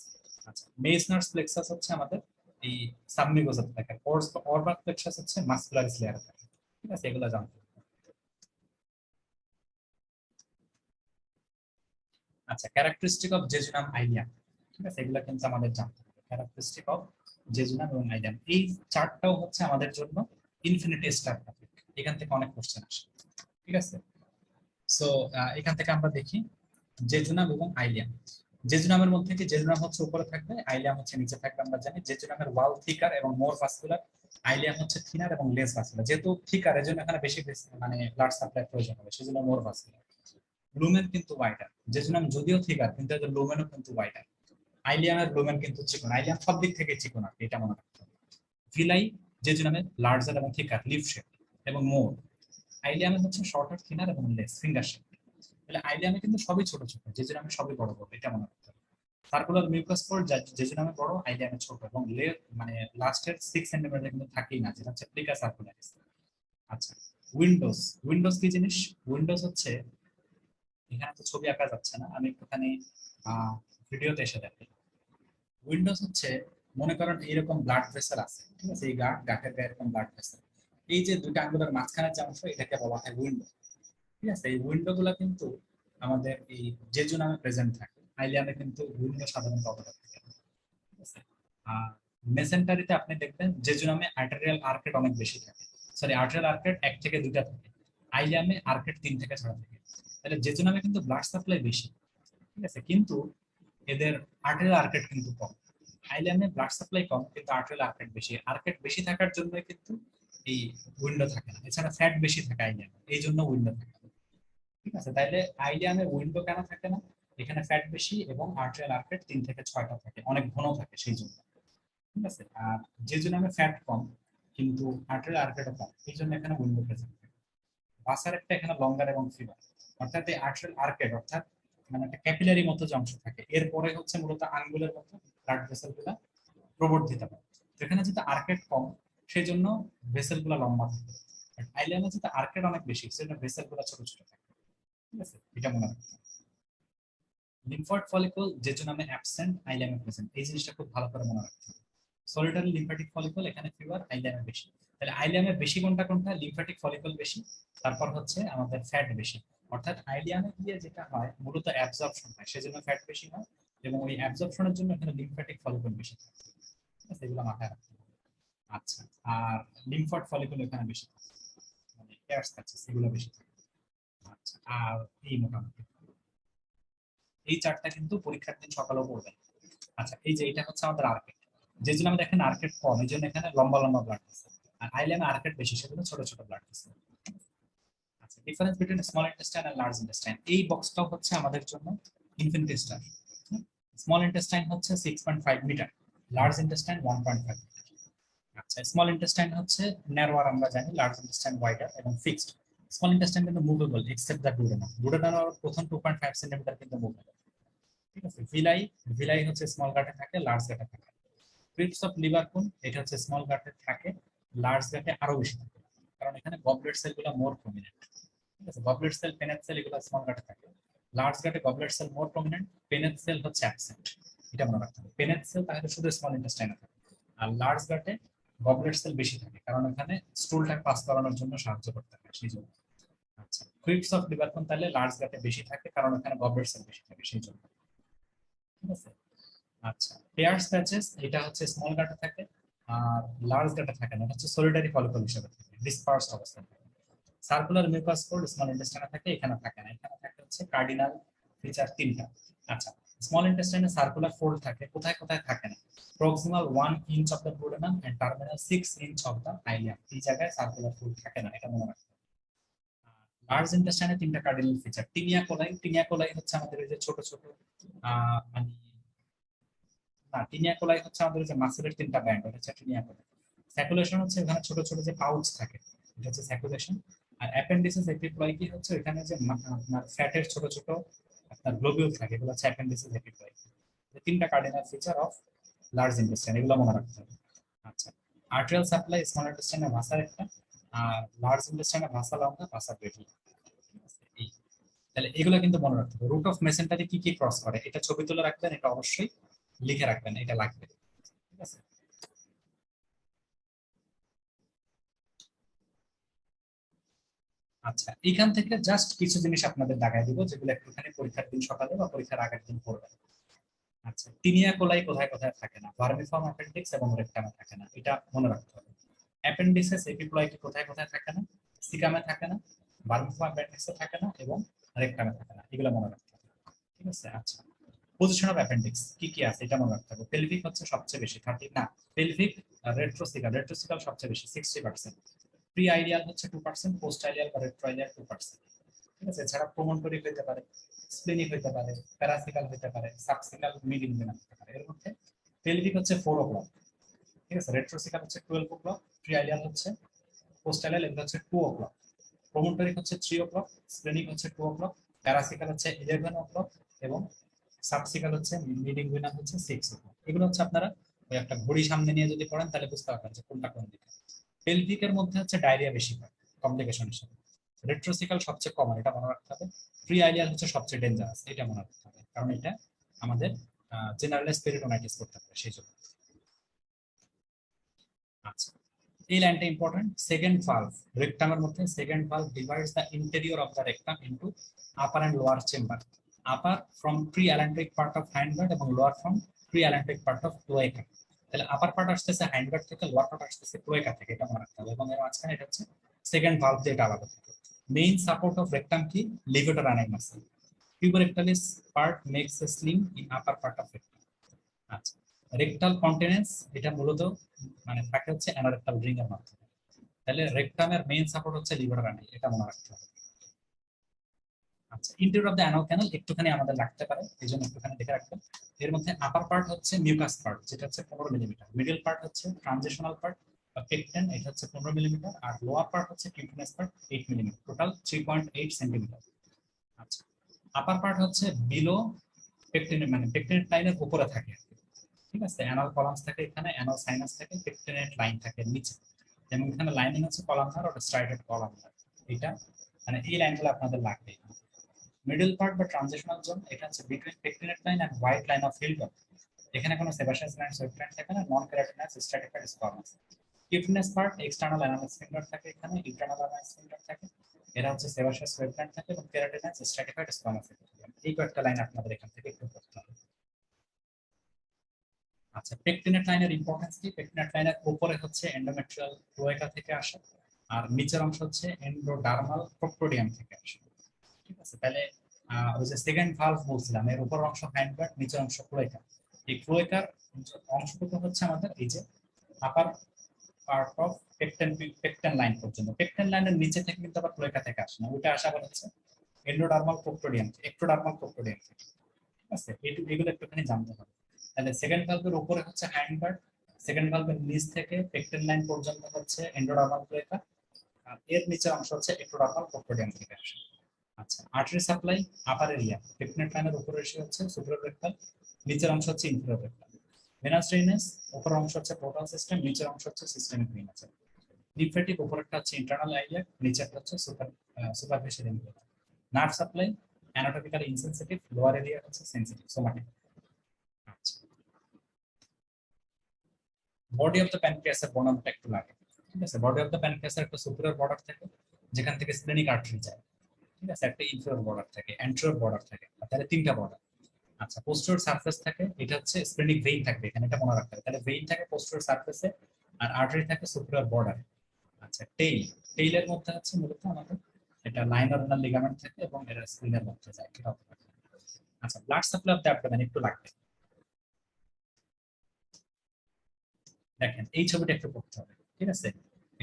আচ্ছা, মেসনার্স প্লেক্সাস হচ্ছে আমাদের এই সাবমিউকোজাতে থাকে, অরবাক প্লেক্সাস হচ্ছে মাসকুলারিস লেয়ারে থাকে, ঠিক আছে, এগুলো জানতে হবে। আচ্ছা, ক্যারেক্টারিস্টিক অফ জেজুনাম আইলিয়াম, ঠিক আছে, এগুলো কিন্তু আমাদের জানতে হবে। ক্যারেক্টারিস্টিক অফ জেজুনাম এবং আইলিয়াম, এই চার্টটাও হচ্ছে আমাদের জন্য ইনফিনিটি স্টার টপিক, এখান থেকে অনেক কোশ্চেন আসে, ঠিক আছে। সো এখান থেকে আমরা দেখি জেজুনাম এবং আইলিয়াম। জেজুনামের মধ্যে কি, জেজুনাম হচ্ছে উপরে থাকবে, আইলিয়াম হচ্ছে নিচে থাকবে, আমরা জানি। জেজুনামের ওয়াল থিকার এবং মোর ভাস্কুলার, আইলিয়াম হচ্ছে থিনার এবং লেস ভাস্কুলার। যেহেতু থিকার, এজন্য এখানে বেশি মানে ব্লাড সাপ্লাই প্রয়োজন হবে, সেজন্য মোর ভাস্কুলার। লুমেন কিন্তু ওয়াইডার, জেজুনাম যদিও থিকার কিন্তু এদের লুমেনও কিন্তু ওয়াইডার। আইলিয়ামের লুমেন কিন্তু চিকন, আইলিয়াম সব দিক থেকে চিকন, আর এটা মনে রাখতে হবে। ভিলাই জেজুনামের লার্জার এবং থিকার লিফ শেপ, এবং মোর আইলিয়ামে হচ্ছে শর্টার থিনার এবং লেস ফিঙ্গার শেপ। তাহলে আইলিয়ামে কিন্তু সবই ছোট ছোট, জেজুনামে সবই বড় বড়, এটা মনে রাখতে হবে। সার্কুলার মিউকাস পর জেজুনামে বড়, আইলিয়ামে ছোট, এবং মানে লাস্টের 6 সেন্টিমিটার কিন্তু থাকেই না, যেটা হচ্ছে প্লিকা সার্কুলারিস। আচ্ছা, উইন্ডোজ, উইন্ডোজ কি জিনিস? উইন্ডোজ হচ্ছে, এখানে তো ছবি আঁকা যাচ্ছে না, আমি একটুখানি ভিডিওতে এসে দেখি। উইন্ডোজ হচ্ছে, মনে করেন এইরকম ব্লাড ভেসেল আছে, ঠিক আছে, এই গাটের গায়ে এরকম ব্লাড ভেসেল, এই যে দুইটা আঙ্গুলের মাঝখানে যে অংশ, এটাকে বলা হয় উইন্ডো, ঠিক আছে। এই উইন্ডো গুলা কিন্তু আমাদের এই জেজু নামে প্রেজেন্ট থাকে, আইলিয়ামে কিন্তু উইন্ডো সাধারণত অবদান থাকে না, ঠিক আছে। আর মেসেন্টারিতে আপনি দেখবেন জেজু নামে আর্টেরিয়াল আর্কেট অনেক বেশি থাকে, সরি আর্টেরিয়াল আর্কেট 1 থেকে 2টা থাকে, আইলিয়ামে আর্কেট 3 থেকে 6টা থাকে। তাহলে জেজু নামে কিন্তু ব্লাড সাপ্লাই বেশি, ঠিক আছে, কিন্তু এদের আর্টেরিয়াল আর্কেট কিন্তু কম। আইল্যান্ডে ব্লাড সাপ্লাই কম, কিন্তু আর্টেরিয়াল আর্কেট বেশি, আর্কেট বেশি থাকার জন্য কিন্তু এই উইন্ডো থাকে না। এছাড়া ফ্যাট বেশি থাকে আইল্যান্ডে, এই জন্য উইন্ডো থাকে না, ঠিক আছে। তাইলে আইল্যান্ডে উইন্ডো কেন থাকে না? এখানে ফ্যাট বেশি এবং আর্টেরিয়াল আর্কেট 3 থেকে 6টা থাকে, অনেক ঘন থাকে সেই জন্য, ঠিক আছে। আর যে জন্য ফ্যাট কম কিন্তু আর্টেরিয়াল আর্কেটও কম, এই জন্য এখানে উইন্ডো প্রেজেন্ট থাকে। বাসার একটা এখানে লঙ্গার এবং ফিবার, অর্থাৎ এই আর্টেরিয়াল আর্কেট, অর্থাৎ মানে একটা ক্যাপিলারি মতো যে অংশ থাকে, এরপরে হচ্ছে মূলত আঙ্গুলের মতো ব্লাড ভেসেল গুলা প্রবর্ধিত হয়। এখানে যেটা আর্কেট কম, সেই জন্য ভেসেল গুলা লম্বা থাকে। আইল্যান্ডে যেটা আর্কেট অনেক বেশি, সেজন্য ভেসেল গুলা ছোট ছোট থাকে, ঠিক আছে, এটা মনে রাখতে হবে। লিম্ফয়েড ফলিকল যেজন্য নামে অ্যাবসেন্ট, আইল্যান্ডে প্রেজেন্ট, এই জিনিসটা খুব ভালো করে মনে রাখতে হবে। সলিটারি লিম্ফ্যাটিক ফলিকল, এখানে ফিভার, আইল্যান্ডে বেশি। তাহলে আইল্যান্ডে বেশি কোনটা কোনটা? লিম্ফ্যাটিক ফলিকল বেশি, তারপর হচ্ছে আমাদের ফ্যাট বেশি। অর্থাৎ আইলিয়ামে গিয়ে যেটা হয় মূলত অ্যাবজর্পশন হয়, সেজন্য ফ্যাট বেশি হয়, এবং ওই অ্যাবজর্পশনের জন্য এখানে লিম্ফ্যাটিক ফলিকল বেশি থাকে, ঠিক আছে, এগুলো মাথায় রাখতে হবে। আচ্ছা, আর লিম্ফয়েড ফলিকল এখানে বেশি থাকে, মানে পেয়ার্স আছে সেগুলো বেশি থাকে। আচ্ছা, আর এই মোটামুটি এই চারটা কিন্তু পরীক্ষার দিন সকালেও পড়বেন। আচ্ছা, এই যে এটা হচ্ছে আমাদের আর্কেট, যে জন্য আমি দেখেন আর্কেট কম, এই জন্য এখানে লম্বা লম্বা ব্লাড ভেসেল, আর আইল্যান্ডে আর্কেট বেশি, সেজন্য ছোট ছোট ব্লাড ভেসেল। আচ্ছা, difference between small intestine and large intestine, এই বক্সটাও হচ্ছে আমাদের জন্য ইনফিনিটি স্টার। স্মল ইন্টেস্টাইন হচ্ছে 6.5 মিটার, লার্জ ইন্টেস্টাইন 1.5 মিটার। আচ্ছা, স্মল ইন্টেস্টাইন হচ্ছে ন্যারোয়ার, আমরা জানি, লার্জ ইন্টেস্টাইন ওয়াইডার এবং ফিক্সড। স্মল ইন্টেস্টাইন কিন্তু মুভেবল এক্সেপ্ট দ্য ডুওডেনাম, ডুওডেনামের প্রথম 2.5 সেন্টিমিটার কিন্তু মুভেবল, ঠিক আছে। ভিলাই, ভিলাই হচ্ছে স্মল গাটে থাকে, লার্জ গাটে থাকে। ক্রিপস অফ লিভার কোন, এটা হচ্ছে স্মল গাটে থাকে, লার্জ গাটে আরো বেশি থাকে, কারণ এখানে গবলেট সেল গুলো মোর প্রমিনেন্ট, ঠিক আছে। গবলেট সেল, পেনেট সেল এগুলো স্মল গাটে থাকে, লার্জ গাটে গবলেট সেল মোর প্রমিনেন্ট, পেনেট সেল হচ্ছে অ্যাবসেন্ট, এটা মনে রাখতে হবে। পেনেট সেল তাহলে শুধু স্মল ইন্টেস্টাইনে থাকে, আর লার্জ গাটে গবলেট সেল বেশি থাকে, কারণ এখানে স্টুলটা পাস করানোর জন্য সাহায্য করতে হয় সেই জন্য। আচ্ছা, ক্রিপস অফ লিভার কোন তাহলে লার্জ গাটে বেশি থাকে, কারণ এখানে গবলেট সেল বেশি থাকে সেই জন্য, ঠিক আছে। আচ্ছা, পেয়ার্স প্যাচেস, এটা হচ্ছে স্মল গাটে থাকে, আর লার্জ গাটে থাকে না, এটা হচ্ছে সলিটারি ফলিকল হিসেবে থাকে, ডিসপার্সড অবস্থায় থাকে। সার্কুলার মিউকাস পোর স্মল ইন্টেস্টাইনে থাকে, এখানে থাকে না, এখানে থাকে হচ্ছে কার্ডিনাল ফিচার 3টা। আচ্ছা, স্মল ইন্টেস্টাইনে সার্কুলার ফোল্ড থাকে, কোথায় কোথায় থাকে না? Proximal 1 inch of the duodenum and terminal 6 inch of the ileum, এই জায়গায় সার্কুলার ফোল্ড থাকে না, এটা মনে রাখবেন। লার্জ ইন্টেস্টাইনে তিনটা কার্ডিনাল ফিচার। টিনিয়া কোলাই হচ্ছে আমাদের এই যে ছোট ছোট মানে না, টিনিয়া কোলাই হচ্ছে আমাদের যে মাসেলের তিনটা ব্যান্ড, এটা হচ্ছে টিনিয়া কোলাই। স্যাকুলেশন হচ্ছে এখানে ছোট ছোট যে পাউচ থাকে, এটা হচ্ছে স্যাকুলেশন। আর অ্যাপেন্ডিসিস এপিপ্লয় কি হচ্ছে এখানে যে আপনার ফ্যাটের ছোট ছোট আপনার গ্লোবিউল থাকে, এগুলো হচ্ছে অ্যাপেন্ডিসিস এপিপ্লয়। এই তিনটা cardinal feature of large intestine, এগুলো মনে রাখতে হবে। আচ্ছা, আর্টেরিয়াল সাপ্লাই স্মল ইন্টেস্টাইনে ভাসার একটা, আর লার্জ ইন্টেস্টাইনে ভাসা লম্বা, ভাসা ব্রেডি। তাহলে এগুলো কিন্তু মনে রাখতে হবে। রুট অফ মেসেন্টারি কি কি ক্রস করে, এটা ছবি তুলে রাখবেন, এটা অবশ্যই লিখে রাখবেন, এটা লাগবে। ঠিক আছে। আচ্ছা, এখান থেকে জাস্ট কিছু জিনিস আপনাদের দেখাই দিব, যেগুলো একটুখানি পরীক্ষার দিন সকালে বা পরীক্ষার আগের দিন পড়বেন। আচ্ছা, টিনিয়া কোলাই কোথায় কোথায় থাকে না? ভার্মিফর্ম অ্যাপেন্ডিক্স এবং রেকটামে থাকে না, এটা মনে রাখতে হবে। অ্যাপেন্ডিক্সেস এপিপ্লয় কি কোথায় কোথায় থাকে না? সিকামে থাকে না, ভার্মিফর্ম অ্যাপেন্ডিক্সে থাকে না, এবং রেকটামে থাকে না, এগুলো মনে রাখতে হবে। ঠিক আছে। আচ্ছা, পজিশন অফ অ্যাপেন্ডিক্স কি কি আছে এটা মনে রাখতে হবে। পেলভিক হচ্ছে সবচেয়ে বেশি 30 না, পেলভিক রেট্রোসিকাল সবচেয়ে বেশি 60%। প্রি আইডিয়াল হচ্ছে 2%, পোস্ট আইডিয়াল বা রেট্রো আইডিয়াল 2%। ঠিক আছে। এছাড়া প্রমোটরি হতে পারে, স্প্লিনিক হতে পারে, প্যারাসিকাল হতে পারে, সাবসিকাল, মিড ইনগুইনাল হতে পারে। এর মধ্যে পেলভিক হচ্ছে 4 o'clock। ঠিক আছে। রেট্রোসিকাল হচ্ছে 12 o'clock, প্রি আইডিয়াল হচ্ছে, পোস্ট আইডিয়াল এগুলো হচ্ছে 2 o'clock, প্রমোটরি হচ্ছে 3 o'clock, স্প্লিনিক হচ্ছে 2 o'clock, প্যারাসিকাল হচ্ছে 11 o'clock, এবং সাবসিকাল হচ্ছে, মিড ইনগুইনাল হচ্ছে 6 o'clock। এগুলো হচ্ছে আপনারা ওই একটা ঘড়ি সামনে নিয়ে যদি পড়েন তাহলে বুঝতে পারবেন যে কোনটা কোন দিকে। পেলভিকের মধ্যে হচ্ছে ডায়রিয়া বেশি হয় কমপ্লিকেশন হিসেবে। রেট্রোসিকাল সবচেয়ে কমন, এটা মনে রাখতে হবে। প্রি আইডিয়াল হচ্ছে সবচেয়ে ডেঞ্জারাস, এটা মনে রাখতে হবে, কারণ এটা আমাদের জেনারেলাইজ পেরিটোনাইটিস করতে পারে সেই জন্য। আচ্ছা, এই লাইনটা ইম্পর্টেন্ট। সেকেন্ড ভালভ, রেকটামের মধ্যে second valve divides the interior of the rectum into upper and lower chamber. Upper from pre allantoic part of hindgut এবং lower from pre allantoic part of cloaca. তাহলে আপার পার্ট আসতেছে হ্যান্ডগার্ড থেকে, lower part আসতেছে ক্লোয়েকা থেকে, এটা মনে রাখতে হবে। এবং এর মাঝখানে এটা হচ্ছে সেকেন্ড ভালভ, যেটা আলাদা থাকে। মেইন সাপোর্ট অফ রেকটাম কি? লিভেটর আনাই muscle. Puborectalis part makes a sling in upper part of rectum। আচ্ছা, রেকটাল কন্টিনেন্স এটা মূলত মানে থাকে হচ্ছে অ্যানারেক্টাল রিং এর মাধ্যমে। তাহলে রেকটামের মেইন সাপোর্ট হচ্ছে লিভার আনাই, এটা মনে রাখতে হবে। আচ্ছা, interior of the anal canal একটুখানি আমাদের লাগতে পারে, এই জন্য একটুখানি দেখে রাখবেন। এর মধ্যে আপার পার্ট হচ্ছে মিউকাস পার্ট, যেটা হচ্ছে 15 মিলিমিটার। মিডল পার্ট হচ্ছে ট্রানজিশনাল পার্ট বা পেকটেন, এটা হচ্ছে 15 মিলিমিটার। আর লোয়ার পার্ট হচ্ছে কিউটিনাস পার্ট 8 মিলিমিটার, টোটাল 3.8 সেন্টিমিটার। আচ্ছা, আপার পার্ট হচ্ছে বিলো পেকটিন, মানে পেকটিনেট লাইনের উপরে থাকে। ঠিক আছে। অ্যানাল কলামস থাকে এখানে, অ্যানাল সাইনাস থাকে, পেকটিনেট লাইন থাকে নিচে। যেমন এখানে লাইনিং হচ্ছে কলামনার, ওটা স্ট্রাইটেড কলামনার। এটা মানে এই লাইনগুলো আপনাদের লাগবে। মিডল পার্ট বা ট্রানজিশনাল জোন, এটা হচ্ছে between pectinate line and white line of Hilton. এখানে কোনো সেবাসিয়াস গ্ল্যান্ড, সুইট গ্ল্যান্ড থাকে না, non keratinous stratified squamous. Cutaneous part external anal sphincter থাকে এখানে, ইন্টারনাল অ্যানাল স্ফিংক্টার থাকে। এরা হচ্ছে সেবাসিয়াস সুইট গ্ল্যান্ড থাকে, এবং কেরাটিনাস স্ট্রাটিফাইড স্কোয়ামাস থাকে। এই কয়েকটা লাইন আপনাদের এখান থেকে একটু পড়তে হবে। আচ্ছা, পেকটিনেট লাইনের ইম্পর্টেন্স কি? পেকটিনেট লাইনের উপরে হচ্ছে এন্ডোমেট্রিয়াল ক্লোয়েকা থেকে আসে, আর নিচের অংশ হচ্ছে এন্ডোডার্মাল প্রোক্টোডিয়াম থেকে আসে। ঠিক আছে। তাহলে ওই যে সেকেন্ড ভালভ বলছিলাম, এর উপর অংশ হ্যান্ডগার্ড, নিচের অংশ ক্লোয়েকা। এই ক্লোয়েকার অংশটুকু হচ্ছে আমাদের এই যে আপার পার্ট অফ পেকটেন, পেকটেন লাইন পর্যন্ত। পেকটেন লাইনের নিচে থেকে কিন্তু আবার ক্লোয়েকা থেকে আসে না, ওইটা আসা আবার হচ্ছে এন্ডোডার্মাল প্রোক্টোডিয়াম, একটোডার্মাল প্রোক্টোডিয়াম থেকে। ঠিক আছে। এগুলো একটুখানি জানতে হবে। তাহলে সেকেন্ড ভালভের উপরে হচ্ছে হ্যান্ডগার্ড, সেকেন্ড ভালভের নিচ থেকে পেকটেন লাইন পর্যন্ত হচ্ছে এন্ডোডার্মাল ক্লোয়েকা, আর এর নিচের অংশ হচ্ছে একটোডার্মাল প্রোক্টোডিয়াম থেকে আসে। আচ্ছা, আর্টারি সাপ্লাই আপার এরিয়া, পেপনেট লাইনের উপরের এসে হচ্ছে সুপিরিয়র রেক্টাল, নিচের অংশ হচ্ছে ইনফিরিয়র রেক্টাল। ভেনাস ড্রেনেজ উপরের অংশ হচ্ছে পোর্টাল সিস্টেম, নিচের অংশ হচ্ছে সিস্টেমিক ভেনাস। লিম্ফ্যাটিক উপরেরটা হচ্ছে ইন্টারনাল আইলিয়া, নিচেরটা হচ্ছে superficial influence. Nerve supply anatomically insensitive, lower area হচ্ছে সেনসিটিভ সোমাটিক। আচ্ছা, বডি অফ দ্য প্যানক্রিয়াসের বর্ণনাটা একটু লাগে। ঠিক আছে। বডি অফ দ্য প্যানক্রিয়াসের একটা সুপিরিয়র বর্ডার থাকে, যেখান থেকে স্প্লেনিক আর্টারি যায়। ঠিক আছে। একটা ইনফিরিয়র বর্ডার থাকে, অ্যান্টেরিয়র বর্ডার থাকে, তাহলে তিনটা বর্ডার। আচ্ছা, পোস্টেরিয়র সারফেস থাকে, এটা হচ্ছে স্প্লেনিক ভেইন থাকবে এখানে, এটা মনে রাখতে হবে। তাহলে ভেইন থাকে পোস্টেরিয়র সারফেসে, আর আর্টারি থাকে সুপিরিয়র বর্ডারে। আচ্ছা, টেইলের মধ্যে হচ্ছে মূলত আমাদের এটা লাইনার লিগামেন্ট থাকে, এবং এরা স্প্লিনের মধ্যে যায়, এটা আচ্ছা, blood supply of the abdomen একটু লাগবে। দেখেন এই ছবিটা একটু করতে হবে, ঠিক আছে?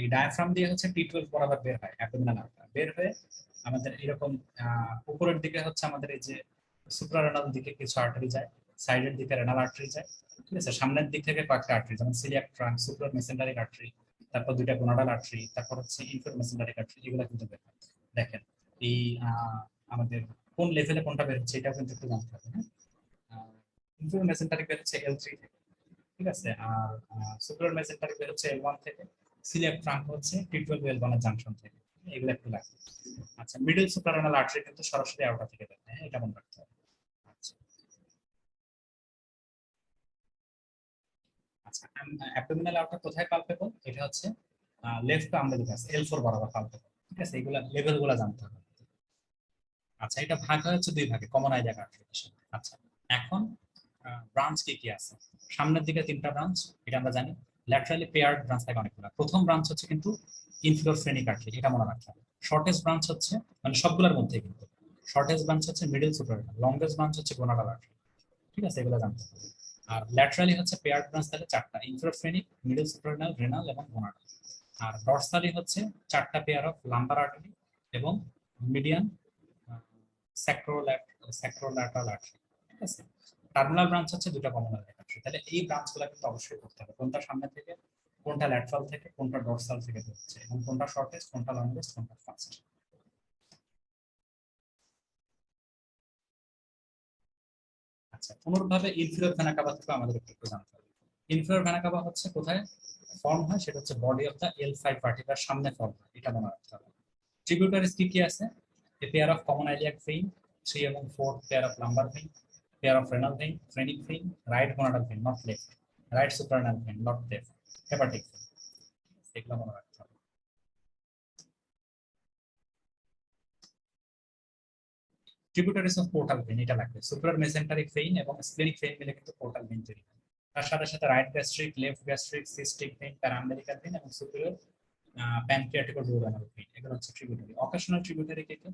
এই ডায়াফ্রাম দিয়ে হচ্ছে T12 বরাবর বের হয় অ্যাবডোমিনাল আউটটা, বের হয়ে আমাদের এরকম উপরের দিকে হচ্ছে আমাদের এই যে সুপ্রারেনাল দিকে কিছু আর্টারি যায়, সাইডের দিকে রেনাল আর্টারি যায়, ঠিক আছে? সামনের দিক থেকে কয়েকটা আর্টারি যেমন সিলিয়াক ট্রাঙ্ক, সুপ্রার মেসেন্টারিক আর্টারি, তারপর দুইটা গোনাডাল আর্টারি, তারপর হচ্ছে ইনফেরিয়র মেসেন্টারিক আর্টারি, এগুলো কিন্তু বের হয়। দেখেন এই আমাদের কোন লেভেলে কোনটা বের হচ্ছে এটাও কিন্তু একটু জানতে হবে, হ্যাঁ? ইনফেরিয়র মেসেন্টারিক বের হচ্ছে L3 থেকে, ঠিক আছে? আর সুপার মেসেন্টারিক বের হচ্ছে L1 থেকে, সিলিয়াক ট্রাঙ্ক হচ্ছে T12 L1 এর জাংশন থেকে। এগুলো একটু লাগবে। আচ্ছা, মিডল সুপ্রারেনাল আর্টারি কিন্তু সরাসরি আউটা থেকে বের হয়, হ্যাঁ, এটা মনে রাখতে হবে। আচ্ছা আচ্ছা, অ্যাবডোমিনাল আউটটা কোথায় পালপেবল? এটা হচ্ছে লেফট টু আমবেলিকাস L4 বরাবর পালপেবল, ঠিক আছে? এগুলা লেভেল গুলা জানতে হবে। আচ্ছা, এটা ভাগ হয় হচ্ছে দুই ভাগে, কমন আইডিয়া কার্টিলেশন। আচ্ছা, এখন ব্রাঞ্চ কি কি আছে? সামনের দিকে তিনটা ব্রাঞ্চ, এটা আমরা জানি। ল্যাটারালি পেয়ার্ড ব্রাঞ্চ থাকে অনেকগুলো। প্রথম ব্রাঞ্চ হচ্ছে কিন্তু ইনফিরিয়র ফ্রেনিক আর্টারি, এটা মনে রাখতে হবে। শর্টেস্ট ব্রাঞ্চ হচ্ছে, মানে সবগুলোর মধ্যে কিন্তু শর্টেস্ট ব্রাঞ্চ হচ্ছে মিডল সুপ্রারেনাল, লংগেস্ট ব্রাঞ্চ হচ্ছে গোনাডাল আর্টারি, ঠিক আছে? এগুলো জানতে হবে। আর ল্যাটারালি হচ্ছে পেয়ার্ড ব্রাঞ্চ থাকে চারটা, inferior phrenic, middle suprarenal, renal এবং গোনাডাল। আর ডরসালি হচ্ছে চারটা পেয়ার অফ লাম্বার আর্টারি এবং মিডিয়ান স্যাক্রোল্যাটারাল আর্টারি, ঠিক আছে? টার্মিনাল ব্রাঞ্চ হচ্ছে দুটো কমন আর্টারি। তাহলে এই ব্রাঞ্চগুলো কিন্তু অবশ্যই করতে হবে, কোনটা সামনে থেকে, কোনটা ল্যাটারাল থেকে, কোনটা ডরসাল থেকে হচ্ছে, এবং কোনটা শর্টেস্ট, কোনটা লংগেস্ট, কোনটা ফাস্ট। আচ্ছা, পুনর্ভাবে ইনফিরিয়র ভেনা কাভা থেকে আমাদের একটু জানতে হবে। ইনফিরিয়র ভেনা কাভা হচ্ছে কোথায় ফর্ম হয়? সেটা হচ্ছে বডি অফ দ্য L5 ভার্টিব্রার সামনে ফর্ম হয়, এটা মনে রাখতে হবে। ট্রিবিউটারিজ কি কি আছে? A pair of common iliac vein, 3 এবং 4 pair of lumbar vein, pair of renal vein, phrenic vein, right gonadal vein, not left, right suprarenal vein, not left, hepatic vein, এগুলো মনে রাখতে হবে। ট্রিবিউটারিজ অফ পোর্টাল ভেইন, এটা লাগবে। Supra mesenteric vein এবং splenic vein মিলে কিন্তু portal vein তৈরি হয়। তার সাথে সাথে right gastric, left gastric, cystic vein, paraumbilical vein এবং সুপিরিয়র প্যানক্রিয়াটিকো-ডুওডেনাল ভেইন, এগুলো হচ্ছে ট্রিবিউটারি। অকেশনাল ট্রিবিউটারি কে কে?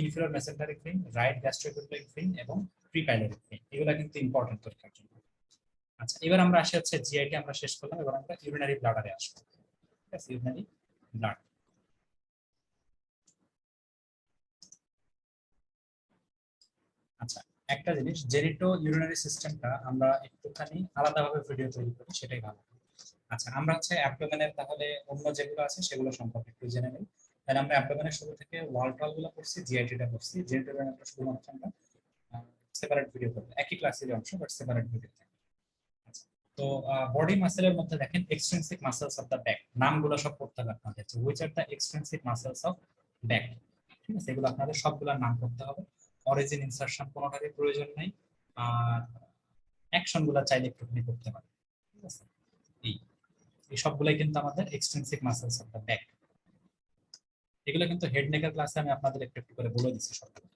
Inferior mesenteric vein, right gastroepiploic vein এবং প্রিপাইলোরিক ভেইন, এগুলো কিন্তু ইম্পর্টেন্ট পরীক্ষার জন্য। আচ্ছা, এবার আমরা আসি হচ্ছে জিআইটি আমরা শেষ করলাম, এবার আমরা ইউরিনারি ব্লাডারে আসবো, ঠিক আছে? Urinary blood. আচ্ছা, একটা জিনিস, জেরিটো ইউরিনারি সিস্টেমটা আমরা একটুখানি আলাদাভাবে ভিডিও তৈরি করি, সেটাই ভালো। আচ্ছা, আমরা হচ্ছে অ্যাবডোমেনের তাহলে অন্য যেগুলো আছে সেগুলো সম্পর্কে একটু জেনে নিই। তাহলে আমরা অ্যাবডোমেনের শুরু থেকে ওয়াল টল গুলো করছি, জিআইটিটা করছি। জিআইটি একটা শুধুমাত্র আমরা সেপারেট ভিডিও করবো, একই ক্লাসের অংশ বাট সেপারেট ভিডিও। আচ্ছা, তো বডি মাসেলের মধ্যে দেখেন extrinsic muscles of the back, নামগুলো সব পড়তে হবে আপনাদের। Which are the extrinsic muscles of back, ঠিক আছে? এগুলো আপনাদের সবগুলোর নাম করতে হবে। অরিজিন, ইনসারশন কোনোটারই প্রয়োজন নেই। আর অ্যাকশন গুলো চাইলে একটুখানি করতে পারেন, ঠিক আছে? এই এই সবগুলাই কিন্তু আমাদের extrinsic muscles of the back. এগুলো কিন্তু হেড নেকের ক্লাসে আমি আপনাদের একটু একটু করে বলে দিচ্ছি সবগুলো।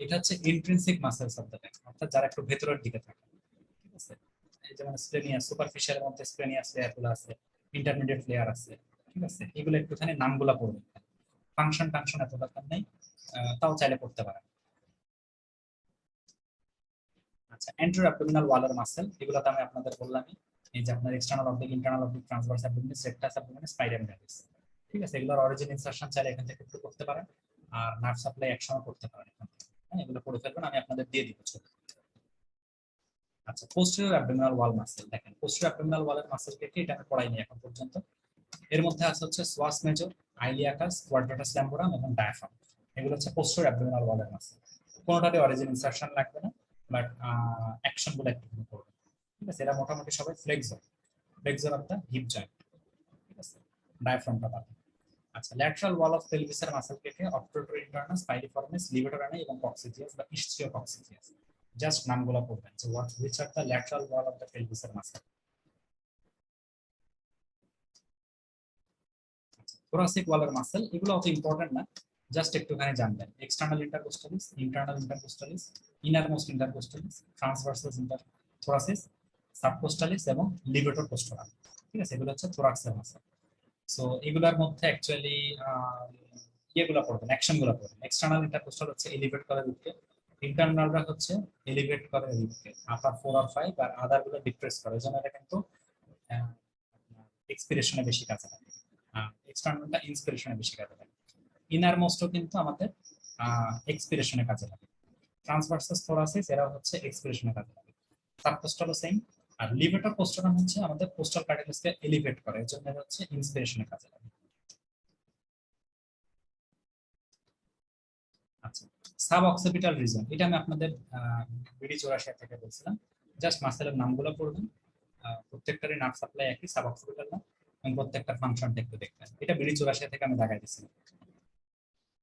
এটা হচ্ছে intrinsic muscles of the back, অর্থাৎ যারা একটু ভেতরের দিকে থাকে, ঠিক আছে? এই যেমন স্প্লেনিয়াস, সুপারফিশিয়াল মধ্যে স্প্লেনিয়াস লেয়ার গুলো আছে, ইন্টারমিডিয়েট লেয়ার আছে, ঠিক আছে? এগুলো একটুখানি নামগুলো পড়বেন। ফাংশন টাংশন এত দরকার নেই, তাও চাইলে পড়তে পারেন। আচ্ছা, এন্টার অ্যাবডোমিনাল ওয়ালের মাসেল, এগুলোতে আমি আপনাদের বললামই। এই যে আপনার external oblique, internal oblique, transverse abdominal, rectus abdominal, স্পাইরাল ভ্যালিস, ঠিক আছে? এগুলোর অরিজিন, ইনসারশন চাইলে এখান থেকে একটু করতে পারেন। আর নার্ভ সাপ্লাই একসময় করতে পারেন এখান থেকে, হ্যাঁ? এগুলো পড়ে ফেলবেন, আমি আপনাদের দিয়ে দিব ছবি। আচ্ছা, পোস্টেরিয়র অ্যাবডোমিনাল ওয়াল মাসেল, দেখেন পোস্টেরিয়র অ্যাবডোমিনাল ওয়ালের মাসেল কে এটা আমি পড়াইনি এখন পর্যন্ত। এর মধ্যে আছে হচ্ছে সোয়াস মেজর, আইলিয়াকাস, কোয়াড্রাটাস ল্যাম্বোরাম এবং ডায়াফ্রাম। এগুলো হচ্ছে পোস্টেরিয়র অ্যাবডোমিনাল ওয়ালের মাসেল। কোনোটারই অরিজিন, ইনসারশন লাগবে না, বাট অ্যাকশন গুলো একটু করবে, ঠিক আছে? এরা মোটামুটি সবাই flexor, flexor of the hip joint, ঠিক আছে? ডায়াফ্রামটা বাদ। আচ্ছা, ল্যাটারাল ওয়াল অফ পেলভিসের মাসেল কেটে অবট্রোটর ইন্টারনাস, পাইরিফর্মিস, লিভেটরানি এবং কক্সিজিয়াস বা ইস্টিও কক্সিজিয়াস। জাস্ট নামগুলো পড়বেন, যে what which are the lateral wall of the পেলভিসের মাসেল। থোরাসিক ওয়ালের মাসেল, এগুলো অত ইম্পর্টেন্ট না, জাস্ট একটুখানি জানবেন। External intercostalis, internal intercostalis, innermost intercostalis, transversus inter thoracis, subcostalis এবং লিভেটর কোস্টালাম, ঠিক আছে? এগুলো হচ্ছে থোরাক্সের মাসেল। সো এগুলোর মধ্যে অ্যাকচুয়ালি ইয়েগুলো পড়বেন, অ্যাকশন গুলো পড়বেন। এক্সটার্নাল ইন্টারকোস্টাল হচ্ছে এলিভেট করে উঠে, ইন্টারনালরা হচ্ছে এলিভেট করে রিপকে, আপার 4 আর 5 আর আদার গুলো ডিপ্রেস করে, এজন্য এটা কিন্তু এক্সপিরেশনে বেশি কাজে লাগে, এক্সটার্নালটা ইন্সপিরেশনে বেশি কাজে লাগে। ইনার মোস্টও কিন্তু আমাদের এক্সপিরেশনে কাজে লাগে। ট্রান্সভার্সাস থোরাসিস এরা হচ্ছে এক্সপিরেশনে কাজে লাগে। সাবকোস্টালও সেম। আর লিভেটর পোস্টারাম হচ্ছে আমাদের পোস্টাল কার্টিলেজকে এলিভেট করে, এর জন্য হচ্ছে ইন্সপিরেশনে কাজে লাগে। আচ্ছা, সাব অক্সিপিটাল রিজন, এটা আমি আপনাদের বিডি 84 থেকে বলছিলাম। জাস্ট মাসেলের নামগুলো পড়বেন, প্রত্যেকটারই নার্ভ সাপ্লাই একই, সাব অক্সিপিটাল না, এবং প্রত্যেকটা ফাংশনটা একটু দেখবেন। এটা বিডি 84 থেকে আমি দেখাই দিচ্ছি।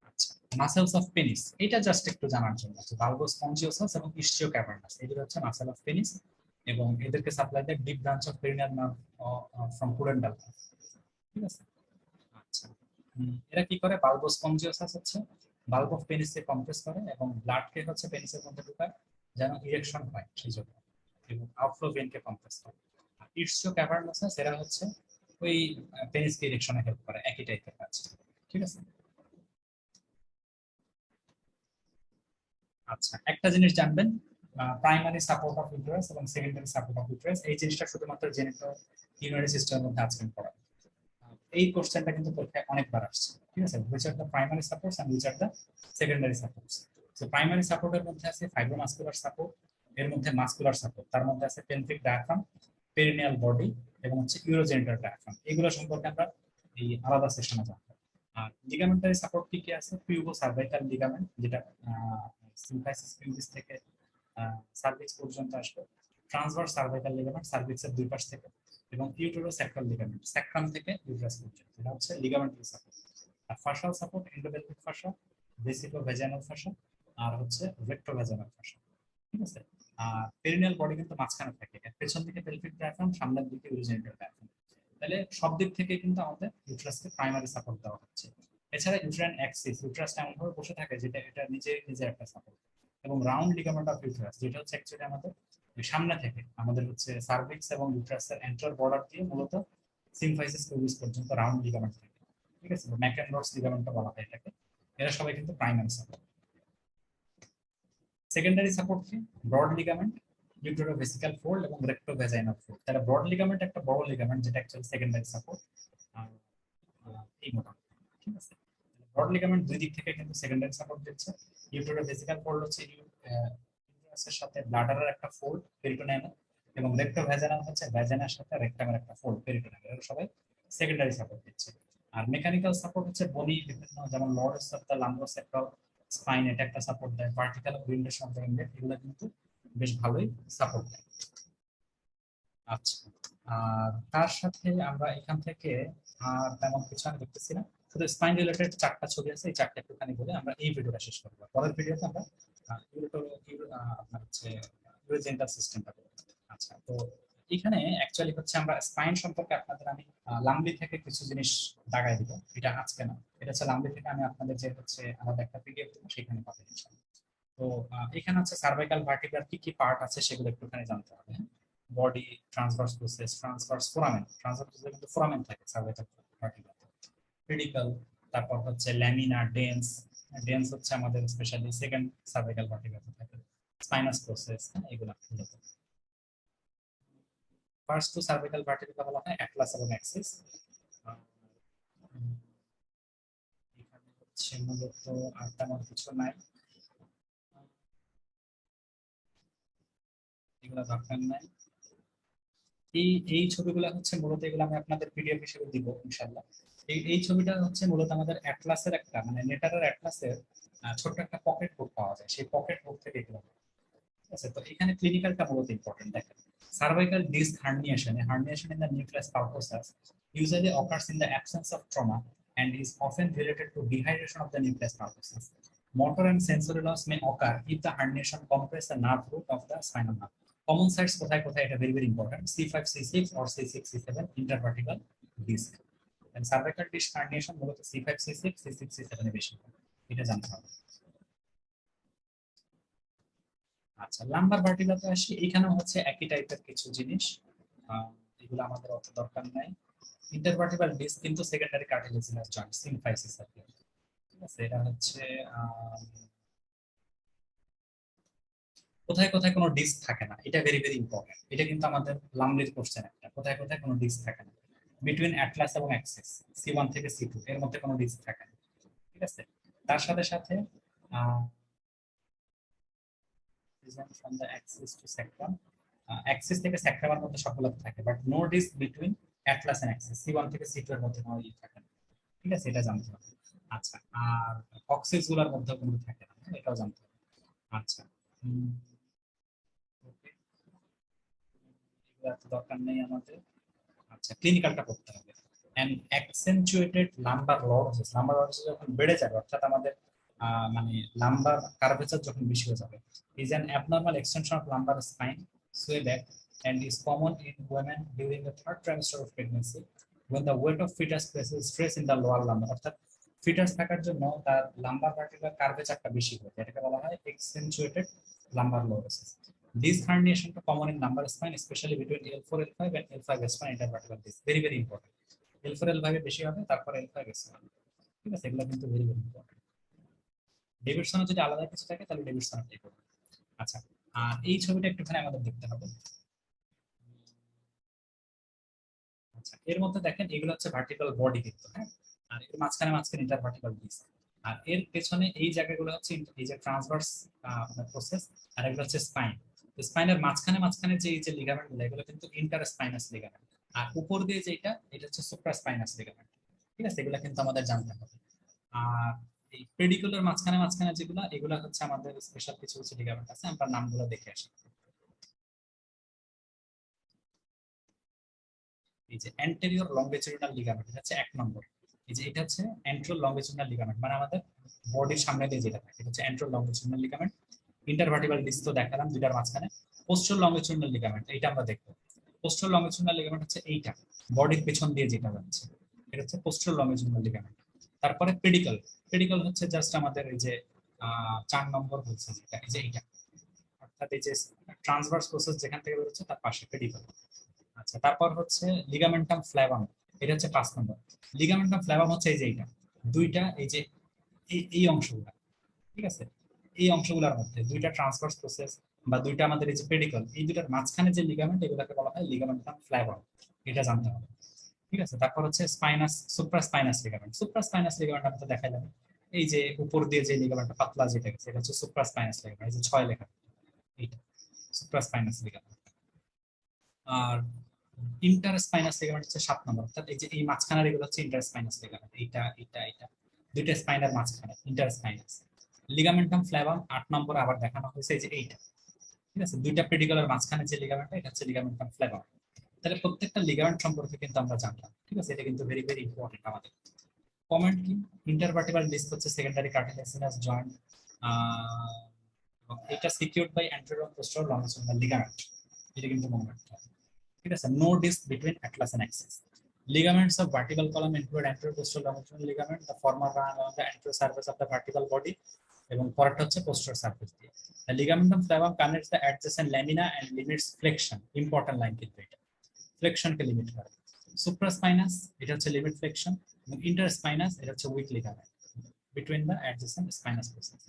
আচ্ছা, মাসেলস অফ পেনিস, এটা জাস্ট একটু জানার জন্য, বালবোস স্পঞ্জিওসাস এবং ইস্টিও ক্যাভার্নাস, এগুলো হচ্ছে মাসেল অফ পেনিস, এবং এদেরকে সাপ্লাই দেয় deep branch of perineal nerve from pudendal. ঠিক আছে। আচ্ছা, এরা কি করে, বালবোস স্পঞ্জিওসাস হচ্ছে বাল্ব অফ পেনিসকে কম্প্রেস করে এবং ব্লাডকে হচ্ছে পেনিসের মধ্যে ঢুকায় যেন ইরেকশন হয় সেই জন্য, এবং আউটফ্লো ভেনকে কম্প্রেস করে। ইস্টিও ক্যাভার্নাস এরা হচ্ছে ওই পেনিসকে ইরেকশনে হেল্প করে, একই টাইপের কাজ। ঠিক আছে। আচ্ছা, একটা জিনিস জানবেন, প্রাইমারি সাপোর্ট অফ ইউটেরাস এবং সেকেন্ডারি সাপোর্ট অফ ইউটেরাস, এই জিনিসটা শুধুমাত্র জেনিটো ইউনারি সিস্টেমের মধ্যে আজকে পড়া। এই কোশ্চেনটা কিন্তু পরীক্ষায় অনেকবার আসছে। ঠিক আছে, which are the primary supports and which are the secondary supports. তো প্রাইমারি সাপোর্টের মধ্যে আছে ফাইব্রোমাসকুলার সাপোর্ট, এর মধ্যে মাসকুলার সাপোর্ট, তার মধ্যে আছে পেলভিক ডায়াফ্রাম, পেরিনিয়াল বডি, এবং হচ্ছে ইউরোজেনিটাল ডায়াফ্রাম। এগুলো সম্পর্কে আমরা এই আলাদা সেশনে জানবো। আর লিগামেন্টারি সাপোর্ট কি কি আছে, পিউবো সার্ভাইকাল লিগামেন্ট, যেটা সিম্ফাইসিস পিউবিস থেকে সার্ভিক্স পর্যন্ত আসবে। ট্রান্সভার্স সার্ভাইকাল লিগামেন্ট সার্ভিক্সের দুই পাশ থেকে, এবং ইউটেরোস্যাক্রাল লিগামেন্ট স্যাক্রাম থেকে ইউটেরাস পর্যন্ত, এটা হচ্ছে লিগামেন্টারি সাপোর্ট। আর ফাশাল সাপোর্ট এন্ডোপেলভিক ফাশা, ভেসিকো ভেজাইনাল ফাশা, আর হচ্ছে রেক্টো ভেজাইনাল ফাশা। ঠিক আছে। আর পেরিনিয়াল বডি কিন্তু মাঝখানে থাকে, এর পেছন দিকে পেলভিক ডায়াফ্রাম, সামনের দিকে ইউরোজেনিটাল ডায়াফ্রাম। তাহলে সব দিক থেকে কিন্তু আমাদের ইউটেরাসকে প্রাইমারি সাপোর্ট দেওয়া হচ্ছে। এছাড়া ইউটেরাইন অ্যাক্সিস, ইউটেরাসটা এমন ভাবে বসে থাকে যেটা এটা নিজে নিজে একটা সাপোর্ট। এবং রাউন্ড লিগামেন্ট অফ ইউটেরাস, যেটা হচ্ছে অ্যাকচুয়ালি আমাদের সামনে থেকে আমাদের হচ্ছে সার্ভিক্স এবং ইউটেরাসের এন্টার বর্ডার দিয়ে মূলত সিম্ফাইসিস পিউবিস পর্যন্ত রাউন্ড লিগামেন্ট থাকে। ঠিক আছে, ম্যাকেনরস লিগামেন্টটা বলা হয় এটাকে। এরা সবাই কিন্তু প্রাইমারি সাপোর্ট। সেকেন্ডারি সাপোর্ট কি, ব্রড লিগামেন্ট, ইউটেরোভেসিক্যাল ফোল্ড এবং রেক্টোভেজাইনাল ফোল্ড। তাহলে ব্রড লিগামেন্ট একটা বড় লিগামেন্ট, যেটা অ্যাকচুয়ালি সেকেন্ডারি সাপোর্ট। এই মোটামুটি। ঠিক আছে, ব্রড লিগামেন্ট দুই দিক থেকে কিন্তু সেকেন্ডারি সাপোর্ট দিচ্ছে। ইউটেরোভেসিক্যাল ফোল্ড হচ্ছে ইউটেরাসের সাথে ব্লাডারের একটা ফোল্ড পেরিটোনিয়ামে, এবং রেক্টোভেজাইনাল হচ্ছে ভ্যাজাইনার সাথে রেক্টামের একটা ফোল্ড পেরিটোনিয়ামে, এরা সবাই সেকেন্ডারি সাপোর্ট দিচ্ছে। আর মেকানিক্যাল সাপোর্ট হচ্ছে বডি বিভিন্ন, যেমন লর্ডস অফ দ্য লাম্বোসেক্রাল স্পাইন, এটা একটা সাপোর্ট দেয়। Vertical orientation of the inlet, এগুলো কিন্তু বেশ ভালোই সাপোর্ট দেয়। আচ্ছা, আর তার সাথে আমরা এখান থেকে আর তেমন কিছু আমি দেখতেছি না, শুধু স্পাইন রিলেটেড চারটা ছবি আছে, এই চারটা একটুখানি বলে আমরা এই ভিডিওটা শেষ করবো। পরের ভিডিওতে আমরা আপনার হচ্ছে ইউরোজেন্টাল সিস্টেমটা করবো। আচ্ছা, তো এখানে অ্যাকচুয়ালি হচ্ছে আমরা স্পাইন সম্পর্কে আপনাদের আমি লাম্বি থেকে কিছু জিনিস দাগাই দিব, এটা আজকে না, এটা হচ্ছে লাম্বি থেকে আমি আপনাদের যে হচ্ছে আমাদের একটা পিডিএফ দেবো, সেখানে পাবেন। তো এখানে হচ্ছে সার্ভাইকাল ভার্টিব্রার কি কি পার্ট আছে সেগুলো একটুখানি জানতে হবে। Body, transverse process, transverse foramen, transverse প্রসেসে কিন্তু ফোরামেন থাকে সার্ভাইকাল ভার্টিব্রাতে, পেডিকল, তারপর হচ্ছে ল্যামিনা, ডেন্স। ডেন্স হচ্ছে আমাদের স্পেশালি সেকেন্ড সার্ভাইকাল ভার্টিব্রাতে থাকে। স্পাইনাস প্রসেস, এগুলো মূলত। ফার্স্ট টু সার্ভাইকাল ভার্টিব্রা বলা হয় অ্যাটলাস এবং অ্যাক্সিস। এখানে হচ্ছে মূলত আর তেমন কিছু নাই, এগুলো দরকার নাই। এই এই ছবিগুলো হচ্ছে মূলত, এগুলো আমি আপনাদের পিডিএফ হিসেবে দিব ইনশাআল্লাহ। এই ছবিটা হচ্ছে মূলত আমাদের অ্যাটলাসের একটা, মানে নেটারের অ্যাটলাসের ছোট্ট একটা পকেট বুক পাওয়া যায়, সেই পকেট বুক থেকে এগুলো। ঠিক আছে, তো এখানে ক্লিনিক্যালটা মূলত ইম্পর্টেন্ট। দেখেন, cervical disc herniation, herniation in the nucleus pulposus usually occurs in the absence of trauma and is often related to dehydration of the nucleus pulposus. Motor and sensory loss may occur if the herniation compress the nerve root of the spinal nerve. Common sites কোথায় কোথায়, এটা very very important, C5 C6 or C6 C7 intervertebral disc. And cervical disc herniation মূলত C5 C6 C6 C7 এ বেশি হয়, এটা জানতে হবে। আচ্ছা, লাম্বার ভার্টিব্রাতে আসি, এখানেও হচ্ছে একই টাইপের কিছু জিনিস, এগুলো আমাদের অত দরকার নাই। ইন্টারভার্টিব্রাল ডিস্ক কিন্তু সেকেন্ডারি কার্টিলেজিনাস জয়েন্ট, সিম্ফাইসিস আর কি। ঠিক আছে, এটা হচ্ছে কোথায় কোথায় কোনো ডিস্ক থাকে না, এটা ভেরি ভেরি ইম্পর্টেন্ট। এটা কিন্তু আমাদের লামলির কোশ্চেন একটা, কোথায় কোথায় কোনো ডিস্ক থাকে না বিটুইন অ্যাটলাস এবং অ্যাক্সিস, C1 থেকে C2 এর মধ্যে কোনো ডিস্ক থাকে না। ঠিক আছে, তার সাথে সাথে from the axis to sacrum, axis থেকে স্যাক্রামের মধ্যে সবগুলো থাকে, but no disc between atlas and axis, C1 থেকে C2 এর মধ্যে কোনো ই থাকে না। ঠিক আছে, এটা জানতে হবে। আচ্ছা, আর কক্সিস গুলোর মধ্যে কোনো থাকে না, এটাও জানতে হবে। আচ্ছা, ওকে, এগুলো এত দরকার নেই আমাদের। আচ্ছা, ক্লিনিক্যালটা করতে হবে। এন্ড অ্যাকসেন্চুয়েটেড লাম্বার লরসেস, লাম্বার লরসেস যখন বেড়ে যাবে, অর্থাৎ আমাদের মানে লাম্বার কার্ভেচার যখন বেশি হয়ে যাবে, is an abnormal extension of lumbar spine, sway back, and is common in women during the third trimester of pregnancy when the weight of fetus places stress in the lower lumbar, অর্থাৎ foetus থাকার জন্য তার lumber vertebral কার্ভেচারটা বেশি হয়, এটাকে বলা হয় accentuated lumbar lordosis. This herniation is common in lumbar spine, especially between L4 L5 and L5 S1 intervertebral disc. Very very important. L4 L5 এ বেশি হবে, তারপর L5 S1। ঠিক আছে, এগুলো কিন্তু ভেরি ভেরি ইম্পর্টেন্ট। ডেভিডসনের যদি আলাদা কিছু থাকে তাহলে ডেভিডসনটাই করবে। আচ্ছা, আর এই ছবিটা একটুখানি আমাদের দেখতে হবে। আচ্ছা, এর মধ্যে দেখেন এগুলো হচ্ছে ভার্টিক্যাল বডি কিন্তু, হ্যাঁ, আর এর মাঝখানে মাঝখানে ইন্টারভার্টিক্যাল ডিস্ক, আর এর পেছনে এই জায়গাগুলো হচ্ছে এই যে ট্রান্সভার্স প্রসেস, আর এগুলো হচ্ছে স্পাইন। স্পাইনের মাঝখানে মাঝখানে যে এই যে লিগামেন্ট গুলো, এগুলো কিন্তু ইন্টার স্পাইনাস লিগামেন্ট, আর উপর দিয়ে যেটা এটা হচ্ছে সুপ্রা স্পাইনাস লিগামেন্ট। ঠিক আছে, এগুলো কিন্তু আমাদের জানতে হবে। আর এই পেডিকুলার মাঝখানে মাঝখানে যেগুলো, এগুলো হচ্ছে আমাদের স্পেশাল কিছু কিছু লিগামেন্ট আছে, আমরা নামগুলো দেখে আসি। এই যে অ্যান্টেরিয়র লংগিচুডিনাল লিগামেন্ট, এটা হচ্ছে 1 নম্বর। এই যে এটা হচ্ছে অ্যান্টেরিয়র লংগিচুডিনাল লিগামেন্ট, মানে আমাদের বডির সামনে দিয়ে যেটা থাকে, এটা হচ্ছে অ্যান্টেরিয়র লংগিচুডিনাল লিগামেন্ট। ইন্টারভার্টিব্রাল ডিস্ক তো দেখালাম দুইটার মাঝখানে। পোস্টেরিয়র লংগিচুডিনাল লিগামেন্ট, এটা আমরা দেখবো। পোস্টেরিয়র লংগিচুডিনাল লিগামেন্ট হচ্ছে এইটা, বডির পেছন দিয়ে যেটা যাচ্ছে, এটা হচ্ছে পোস্টেরিয়র লংগিচুডিনাল লিগামেন্ট। তারপরে পেডিকল, পেডিকল হচ্ছে জাস্ট আমাদের এই যে 4 নম্বর হচ্ছে যেটা, এই যে এইটা, অর্থাৎ এই যে ট্রান্সভার্স প্রসেস যেখান থেকে বেরোচ্ছে তার পাশে পেডিকল। আচ্ছা, তারপর হচ্ছে লিগামেন্টাম ফ্ল্যাভাম, এটা হচ্ছে 5 নম্বর। লিগামেন্টাম ফ্ল্যাভাম হচ্ছে এই যে এইটা, দুইটা এই যে এই অংশগুলো। ঠিক আছে, এই অংশগুলোর মধ্যে দুইটা ট্রান্সভার্স প্রসেস বা দুইটা আমাদের এই যে পেডিকল, এই দুইটার মাঝখানে যে লিগামেন্ট, এগুলোকে বলা হয় লিগামেন্টাম ফ্ল্যাভাম, এটা জানতে হবে। ঠিক আছে, তারপর হচ্ছে spinous, supra spinous ligament. Supra spinous ligament আমরা দেখাইলাম, এই যে উপর দিয়ে যে লিগামেন্টটা পাতলা যেটা গেছে, এটা হচ্ছে সুপ্রা স্পাইনাস লিগামেন্ট, এই যে 6 লেখা, এইটা সুপ্রা স্পাইনাস লিগামেন্ট। আর ইন্টারস্পাইনাস লিগামেন্ট হচ্ছে 7 নম্বর, অর্থাৎ এই যে এই মাঝখানের এগুলো হচ্ছে ইন্টারস্পাইনাস লিগামেন্ট, এইটা এটা এটা দুইটা স্পাইনের মাঝখানে ইন্টারস্পাইনাস। লিগামেন্টাম ফ্ল্যাভাম 8 নম্বর আবার দেখানো হয়েছে, এই যে এইটা। ঠিক আছে, দুইটা পেডিকুলার মাঝখানে যে লিগামেন্টটা, এটা হচ্ছে লিগামেন্টাম ফ্ল্যাভাম। তাহলে প্রত্যেকটা লিগামেন্ট সম্পর্কে কিন্তু আমরা জানলাম। ঠিক আছে, এটা কিন্তু ভেরি ভেরি ইম্পর্টেন্ট আমাদের। কমেন্ট কি, ইন্টারভার্টিব্রাল ডিস্ক হচ্ছে সেকেন্ডারি কার্টিলেজিনাস জয়েন্ট, এটা secured by anterior posterior longitudinal ligament, এটা কিন্তু মনে রাখতে হবে। ঠিক আছে, no disc between atlas and axis. Ligaments of vertebral column include anterior posterior longitudinal ligament, the former run along the anterior surface of the vertebral body, এবং পরেরটা হচ্ছে posterior surface দিয়ে। The ligamentum flavum connects the adjacent lamina and limits flexion, important line কিন্তু এটা, flexion কে limit করে। Supraspinous, এটা হচ্ছে limit flexion, এবং interspinous, এটা হচ্ছে weak ligament between the adjacent spinous process.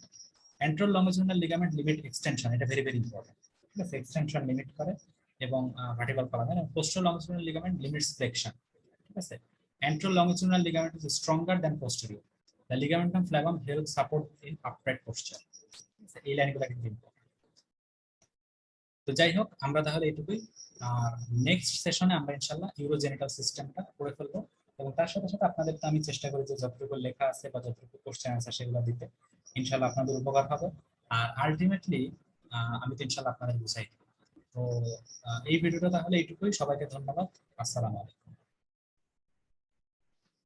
Anterior longitudinal ligament limit extension, এটা very very important। ঠিক আছে, extension লিমিট করে, এবং ভার্টিক্যাল কলামের। Posterior longitudinal ligament limits flexion. ঠিক আছে, anterior longitudinal ligament is stronger than posterior. The ligamentum flavum help support in upright posture. এই লাইনগুলো কিন্তু ইম্পর্টেন্ট। তো যাই হোক, আমরা তাহলে এইটুকুই। আর নেক্সট সেশনে আমরা ইনশাআল্লাহ ইউরোজেনিটাল সিস্টেমটা পড়ে ফেলবো, এবং তার সাথে সাথে আপনাদের তো আমি চেষ্টা করি যে যতটুকু লেখা আছে বা যতটুকু কোশ্চেন আছে সেগুলো দিতে, ইনশাআল্লাহ আপনাদের উপকার হবে। আর আলটিমেটলি আমি তো ইনশাআল্লাহ আপনাদের বুঝাই। তো এই ভিডিওটা তাহলে এইটুকুই, সবাইকে ধন্যবাদ, আসসালামু আলাইকুম।